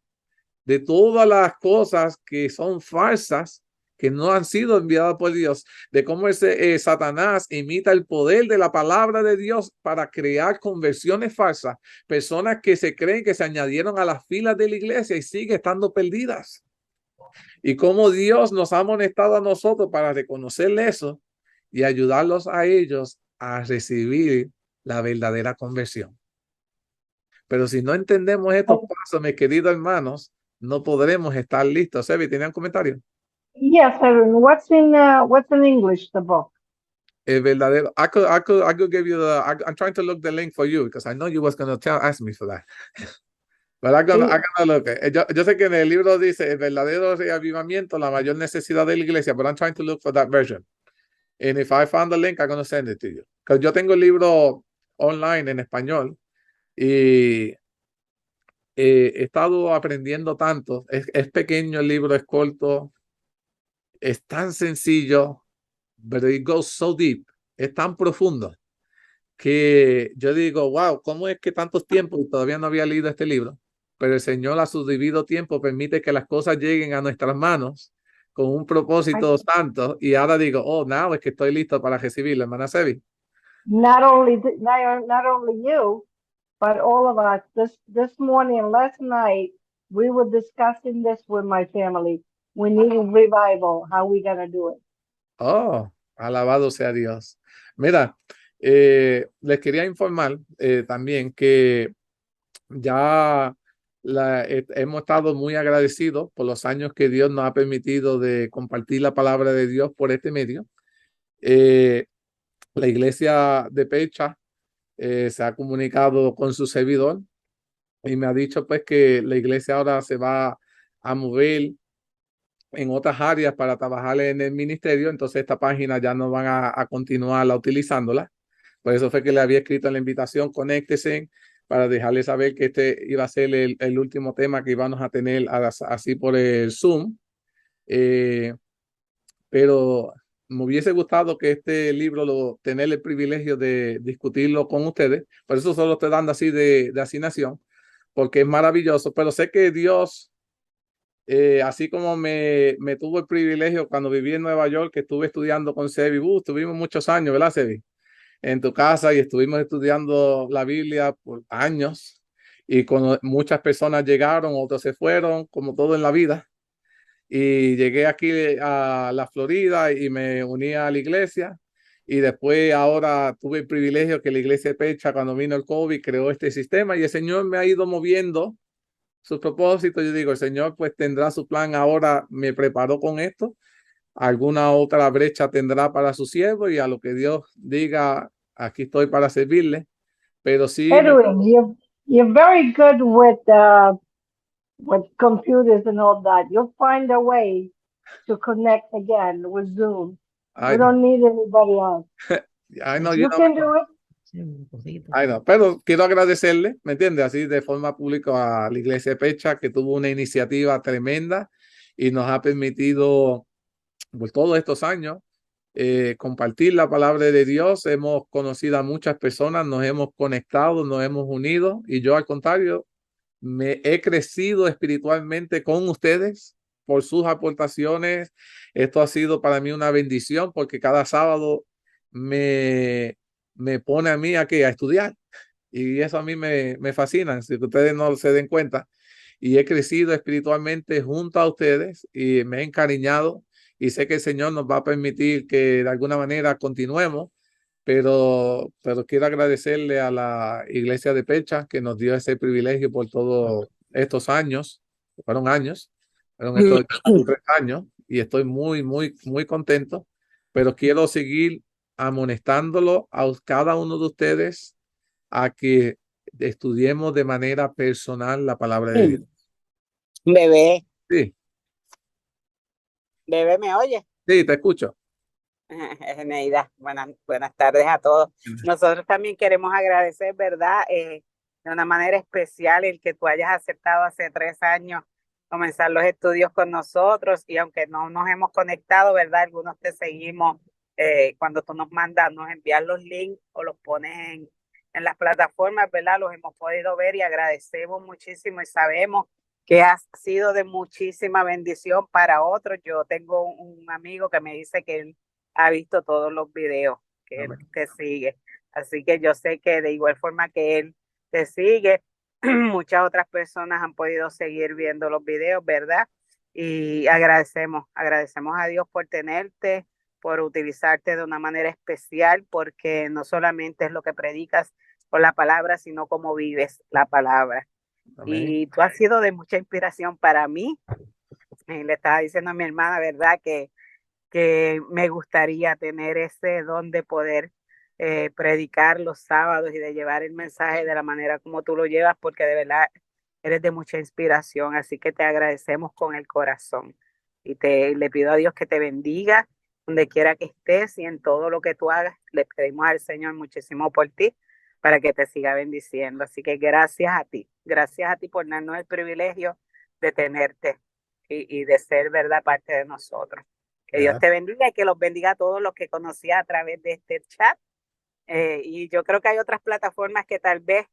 de todas las cosas que son falsas, que no han sido enviadas por Dios, de cómo Satanás imita el poder de la palabra de Dios para crear conversiones falsas, personas que se creen que se añadieron a las filas de la iglesia y siguen estando perdidas. Y cómo Dios nos ha amonestado a nosotros para reconocer eso y ayudarlos a ellos a recibir la verdadera conversión. Pero si no entendemos estos pasos, mis queridos hermanos, no podremos estar listos. Sebi, ¿tenían comentario? Yes, Aaron. What's in English, the book? El verdadero. I could give you I'm trying to look the link for you because I know you was going to ask me for that. But I'm gonna look. Yo sé que en el libro dice el verdadero reavivamiento, la mayor necesidad de la iglesia, but I'm trying to look for that version. And if I found the link, I'm going to send it to you. Because yo tengo el libro online en español y he estado aprendiendo tanto. Es pequeño el libro, es corto, es tan sencillo, but it goes so deep, es tan profundo que yo digo, wow, ¿cómo es que tantos tiempos y todavía no había leído este libro? Pero el Señor a su debido tiempo permite que las cosas lleguen a nuestras manos con un propósito santo y ahora digo, oh, now es que estoy listo para recibirlo, hermana Sebi. Not only you, but all of us. This morning and last night, we were discussing this with my family. We need a revival. How we gonna do it? Oh, alabado sea Dios. Mira, les quería informar también que ya hemos estado muy agradecidos por los años que Dios nos ha permitido de compartir la palabra de Dios por este medio. La iglesia de Pecha se ha comunicado con su servidor y me ha dicho pues que la iglesia ahora se va a mover en otras áreas para trabajar en el ministerio, entonces esta página ya no van a continuar utilizándola. Por eso fue que le había escrito en la invitación, conéctese para dejarle saber que este iba a ser el último tema que íbamos a tener así por el Zoom. Pero me hubiese gustado que este libro tener el privilegio de discutirlo con ustedes. Por eso solo estoy dando así de asignación, porque es maravilloso. Pero sé que Dios, así como me tuvo el privilegio cuando viví en Nueva York, que estuve estudiando con Sebi, tuvimos muchos años, ¿verdad, Sebi? En tu casa y estuvimos estudiando la Biblia por años y cuando muchas personas llegaron, otros se fueron, como todo en la vida. Y llegué aquí a la Florida y me uní a la iglesia y después ahora tuve el privilegio que la iglesia de Pecha, cuando vino el COVID, creó este sistema y el Señor me ha ido moviendo sus propósitos. Yo digo, el Señor pues tendrá su plan ahora, me preparó con esto, alguna otra brecha tendrá para su siervo y a lo que Dios diga, aquí estoy para servirle. Pero sí, Edwin, you're very good with computers and all that. You'll find a way to connect again with Zoom. We don't need anybody else. I know You can do it. un poquito. Ay, no, pero quiero agradecerle, ¿me entiendes? Así de forma pública a la Iglesia de Pecha, que tuvo una iniciativa tremenda y nos ha permitido por todos estos años compartir la palabra de Dios. Hemos conocido a muchas personas, nos hemos conectado, nos hemos unido y yo al contrario, me he crecido espiritualmente con ustedes por sus aportaciones. Esto ha sido para mí una bendición porque cada sábado me, me pone a mí a estudiar y eso a mí me fascina, si ustedes no se den cuenta. Y he crecido espiritualmente junto a ustedes y me he encariñado y sé que el Señor nos va a permitir que de alguna manera continuemos, pero quiero agradecerle a la Iglesia de Pecha que nos dio ese privilegio por todos estos años, fueron estos 3 años y estoy muy contento, pero quiero seguir amonestándolo a cada uno de ustedes a que estudiemos de manera personal la palabra de Dios. Bebé, Sí, bebé, ¿me oye? sí, te escucho. Neida, buenas tardes a todos. Nosotros también queremos agradecer, ¿verdad? De una manera especial el que tú hayas aceptado hace 3 años comenzar los estudios con nosotros y aunque no nos hemos conectado, ¿verdad? Algunos te seguimos cuando tú nos mandas, nos envías los links o los pones en las plataformas, ¿verdad? Los hemos podido ver y agradecemos muchísimo y sabemos que ha sido de muchísima bendición para otros. Yo tengo un amigo que me dice que él ha visto todos los videos que él te sigue. Así que yo sé que de igual forma que él te sigue, muchas otras personas han podido seguir viendo los videos, ¿verdad? Y agradecemos a Dios por tenerte, por utilizarte de una manera especial, porque no solamente es lo que predicas con la palabra, sino cómo vives la palabra. Amén. Y tú has sido de mucha inspiración para mí. Le estaba diciendo a mi hermana, ¿verdad? Que me gustaría tener ese don de poder predicar los sábados y de llevar el mensaje de la manera como tú lo llevas, porque de verdad eres de mucha inspiración, así que te agradecemos con el corazón y le pido a Dios que te bendiga donde quiera que estés y en todo lo que tú hagas. Le pedimos al Señor muchísimo por ti para que te siga bendiciendo, así que gracias a ti por darnos el privilegio de tenerte y de ser, ¿verdad?, parte de nosotros. Que Dios te bendiga y que los bendiga a todos los que conocí a través de este chat. Y yo creo que hay otras plataformas que tal vez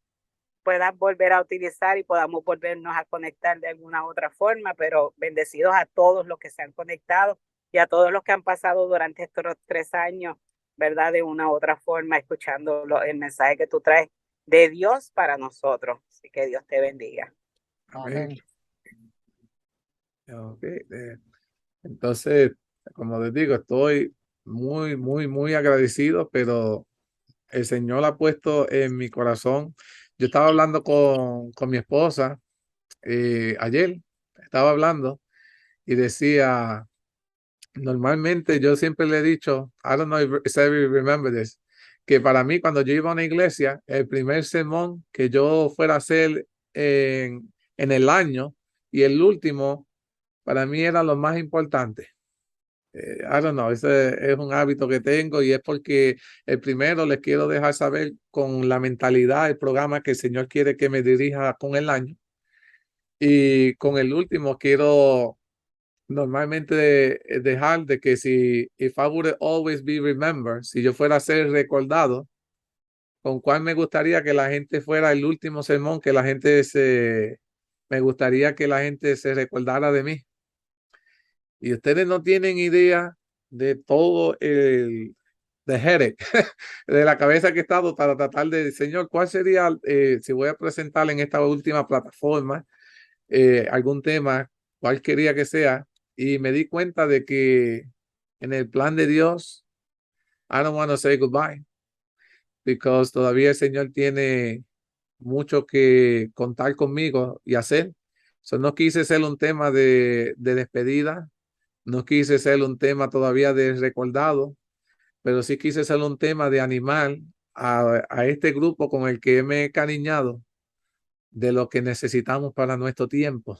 puedan volver a utilizar y podamos volvernos a conectar de alguna otra forma, pero bendecidos a todos los que se han conectado y a todos los que han pasado durante estos 3 años, ¿verdad? De una u otra forma, escuchando el mensaje que tú traes de Dios para nosotros. Así que Dios te bendiga. Amén. Okay. Entonces, como les digo, estoy muy agradecido, pero el Señor ha puesto en mi corazón. Yo estaba hablando con mi esposa ayer, estaba hablando y decía, normalmente yo siempre le he dicho, I don't know if you remember this, que para mí cuando yo iba a una iglesia, el primer sermón que yo fuera a hacer en el año y el último, para mí era lo más importante. I don't know, ese es un hábito que tengo y es porque el primero les quiero dejar saber con la mentalidad, el programa que el Señor quiere que me dirija con el año. Y con el último quiero normalmente dejar de que if I would always be remembered, si yo fuera a ser recordado, con cuál me gustaría que la gente fuera el último sermón, que la gente me gustaría que la gente se recordara de mí. Y ustedes no tienen idea de todo the headache de la cabeza que he estado para tratar de, Señor, ¿cuál sería, si voy a presentar en esta última plataforma algún tema, cuál quería que sea? Y me di cuenta de que en el plan de Dios, I don't want to say goodbye, because todavía el Señor tiene mucho que contar conmigo y hacer. So, no quise ser un tema de despedida, no quise ser un tema todavía de recordado, pero sí quise ser un tema de animar a este grupo con el que me he cariñado de lo que necesitamos para nuestro tiempo,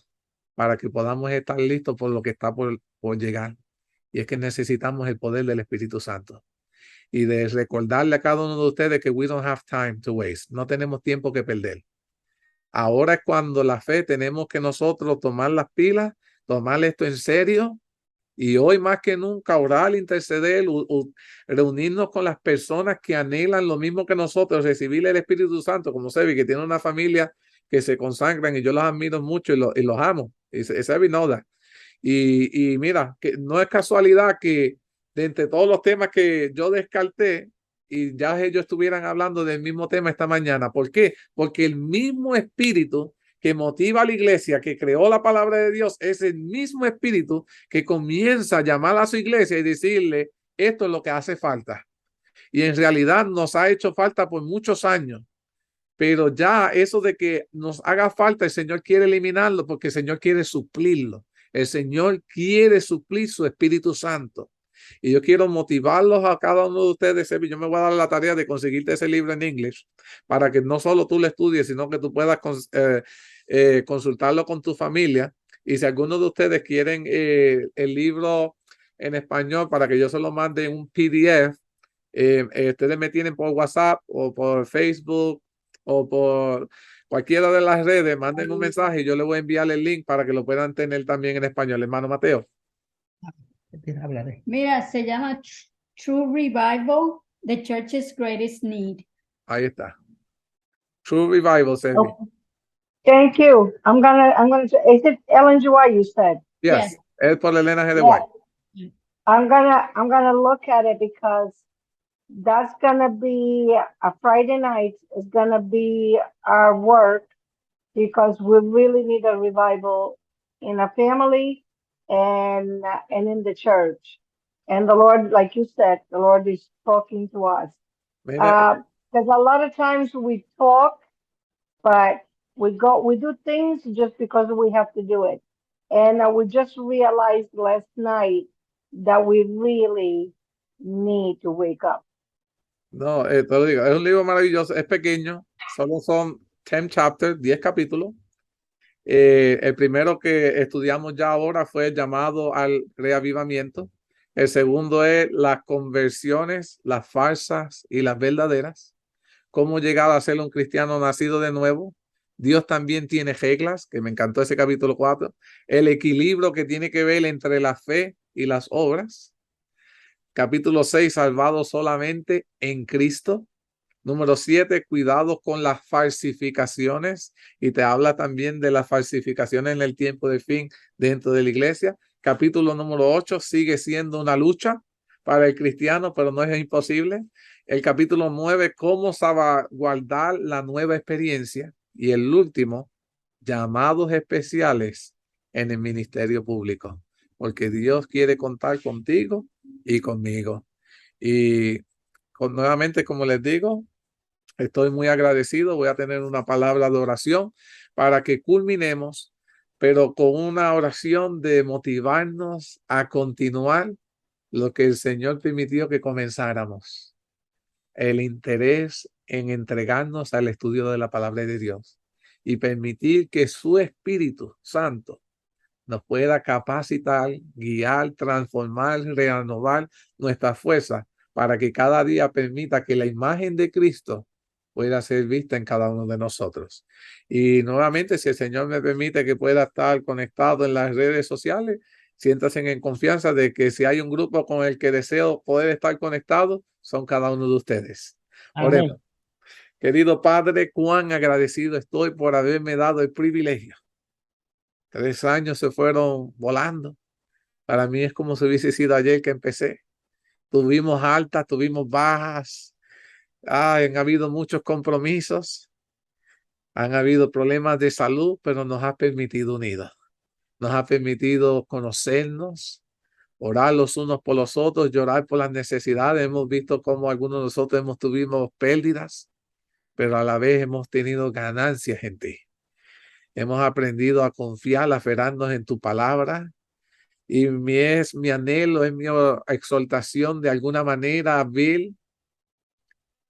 para que podamos estar listos por lo que está por llegar. Y es que necesitamos el poder del Espíritu Santo. y de recordarle a cada uno de ustedes que we don't have time to waste. No tenemos tiempo que perder. Ahora es cuando la fe tenemos que nosotros tomar las pilas, tomar esto en serio y hoy más que nunca orar, interceder, reunirnos con las personas que anhelan lo mismo que nosotros, recibir el Espíritu Santo, como Sebi, que tiene una familia que se consagran y yo los admiro mucho y los amo. Y Sebi know that. Y mira, que no es casualidad que de entre todos los temas que yo descarté, y ya ellos estuvieran hablando del mismo tema esta mañana. ¿Por qué? Porque el mismo espíritu que motiva a la iglesia, que creó la palabra de Dios, es el mismo espíritu que comienza a llamar a su iglesia y decirle, esto es lo que hace falta. Y en realidad nos ha hecho falta por muchos años. Pero ya eso de que nos haga falta, el Señor quiere eliminarlo porque el Señor quiere suplirlo. El Señor quiere suplir su Espíritu Santo. Y yo quiero motivarlos a cada uno de ustedes. Yo me voy a dar la tarea de conseguirte ese libro en inglés para que no solo tú lo estudies, sino que tú puedas consultarlo con tu familia. Y si alguno de ustedes quieren el libro en español para que yo se lo mande en un PDF, ustedes me tienen por WhatsApp o por Facebook o por cualquiera de las redes, manden un mensaje y yo le voy a enviar el link para que lo puedan tener también en español. Hermano Mateo. Mira, se llama True Revival, The Church's Greatest Need. Ahí está. True Revival, Sebi. Okay. Thank you. I'm gonna. Is it Ellen G. White you said? Yes. Es por Elena G. de Yeah. White. I'm gonna look at it because that's gonna be a Friday night. It's gonna be our work because we really need a revival in a family and in the church. And the Lord, like you said, the Lord is talking to us. Because a lot of times we talk, but we do things just because we have to do it. And we just realized last night that we really need to wake up. No, te lo digo, es un libro maravilloso, es pequeño, solo son 10 chapters, 10 capítulos. El primero que estudiamos ya ahora fue el llamado al reavivamiento. El segundo es las conversiones, las falsas y las verdaderas. Cómo llegar a ser un cristiano nacido de nuevo. Dios también tiene reglas, que me encantó ese capítulo 4. El equilibrio que tiene que ver entre la fe y las obras. Capítulo 6, salvado solamente en Cristo. Número 7, cuidado con las falsificaciones. Y te habla también de las falsificaciones en el tiempo de fin dentro de la iglesia. Capítulo número 8, sigue siendo una lucha para el cristiano, pero no es imposible. El capítulo 9, cómo salvaguardar la nueva experiencia. Y el último, llamados especiales en el ministerio público. Porque Dios quiere contar contigo y conmigo. Y nuevamente, como les digo, estoy muy agradecido. Voy a tener una palabra de oración para que culminemos, pero con una oración de motivarnos a continuar lo que el Señor permitió que comenzáramos. El interés en entregarnos al estudio de la palabra de Dios y permitir que su Espíritu Santo nos pueda capacitar, guiar, transformar, renovar nuestra fuerza para que cada día permita que la imagen de Cristo pueda ser vista en cada uno de nosotros. Y nuevamente, si el Señor me permite que pueda estar conectado en las redes sociales, siéntanse en confianza de que si hay un grupo con el que deseo poder estar conectado, son cada uno de ustedes. Oremos. Querido Padre, cuán agradecido estoy por haberme dado el privilegio. 3 años se fueron volando. Para mí es como si hubiese sido ayer que empecé. Tuvimos altas, tuvimos bajas. Han habido muchos compromisos. Han habido problemas de salud, pero nos ha permitido unidos. Nos ha permitido conocernos, orar los unos por los otros, llorar por las necesidades. Hemos visto cómo algunos de nosotros tuvimos pérdidas, pero a la vez hemos tenido ganancias en ti. Hemos aprendido a confiar, a aferrarnos en tu palabra. Y es mi anhelo, es mi exhortación de alguna manera haber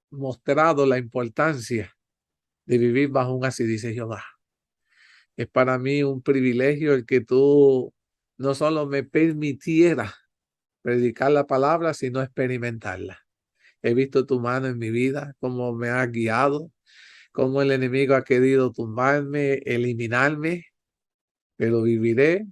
mostrado la importancia de vivir bajo un así dice Jehová. Es para mí un privilegio el que tú no solo me permitieras predicar la palabra, sino experimentarla. He visto tu mano en mi vida, cómo me has guiado, cómo el enemigo ha querido tumbarme, eliminarme, pero viviré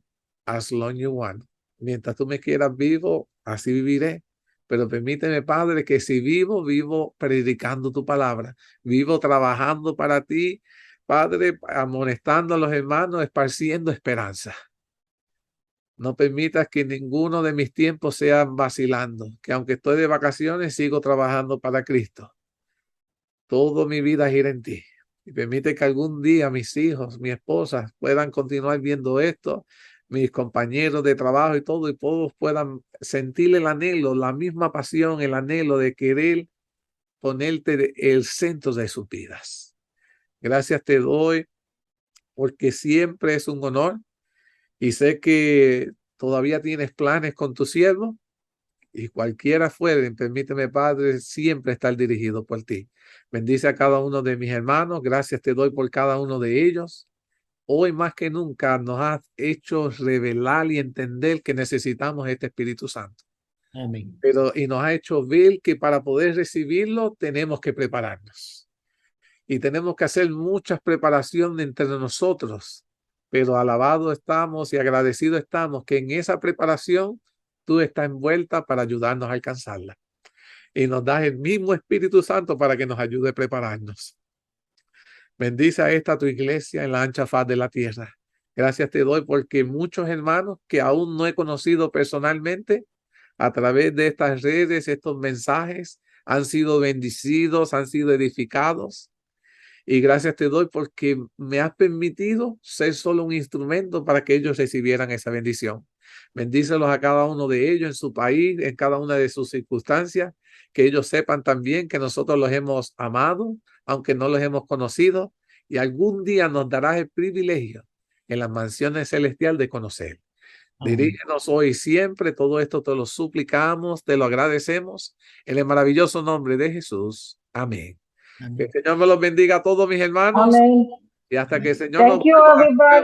as long you want. Mientras tú me quieras vivo, así viviré. Pero permíteme, Padre, que si vivo, vivo predicando tu palabra, vivo trabajando para ti, Padre, amonestando a los hermanos, esparciendo esperanza. No permitas que ninguno de mis tiempos sea vacilando, que aunque estoy de vacaciones, sigo trabajando para Cristo. Toda mi vida gira en ti. Y permite que algún día mis hijos, mi esposa puedan continuar viendo esto, mis compañeros de trabajo y todo, y todos puedan sentir el anhelo, la misma pasión, el anhelo de querer ponerte el centro de sus vidas. Gracias te doy porque siempre es un honor y sé que todavía tienes planes con tu siervo y cualquiera fuere, permíteme, Padre, siempre estar dirigido por ti. Bendice a cada uno de mis hermanos. Gracias te doy por cada uno de ellos. Hoy más que nunca nos has hecho revelar y entender que necesitamos este Espíritu Santo. Amén. Y nos ha hecho ver que para poder recibirlo tenemos que prepararnos. Y tenemos que hacer muchas preparaciones entre nosotros. Pero alabados estamos y agradecidos estamos que en esa preparación tú estás envuelta para ayudarnos a alcanzarla. Y nos das el mismo Espíritu Santo para que nos ayude a prepararnos. Bendice a esta tu iglesia en la ancha faz de la tierra. Gracias te doy porque muchos hermanos que aún no he conocido personalmente, a través de estas redes, estos mensajes, han sido bendecidos, han sido edificados. Y gracias te doy porque me has permitido ser solo un instrumento para que ellos recibieran esa bendición. Bendícelos a cada uno de ellos en su país, en cada una de sus circunstancias, que ellos sepan también que nosotros los hemos amado, aunque no los hemos conocido, y algún día nos darás el privilegio en las mansiones celestiales de conocer. Dirígenos hoy y siempre, todo esto te lo suplicamos, te lo agradecemos, en el maravilloso nombre de Jesús. Amén. Que el Señor me los bendiga a todos mis hermanos. Amén. Y hasta que el Señor Thank nos you, vuelva a everybody.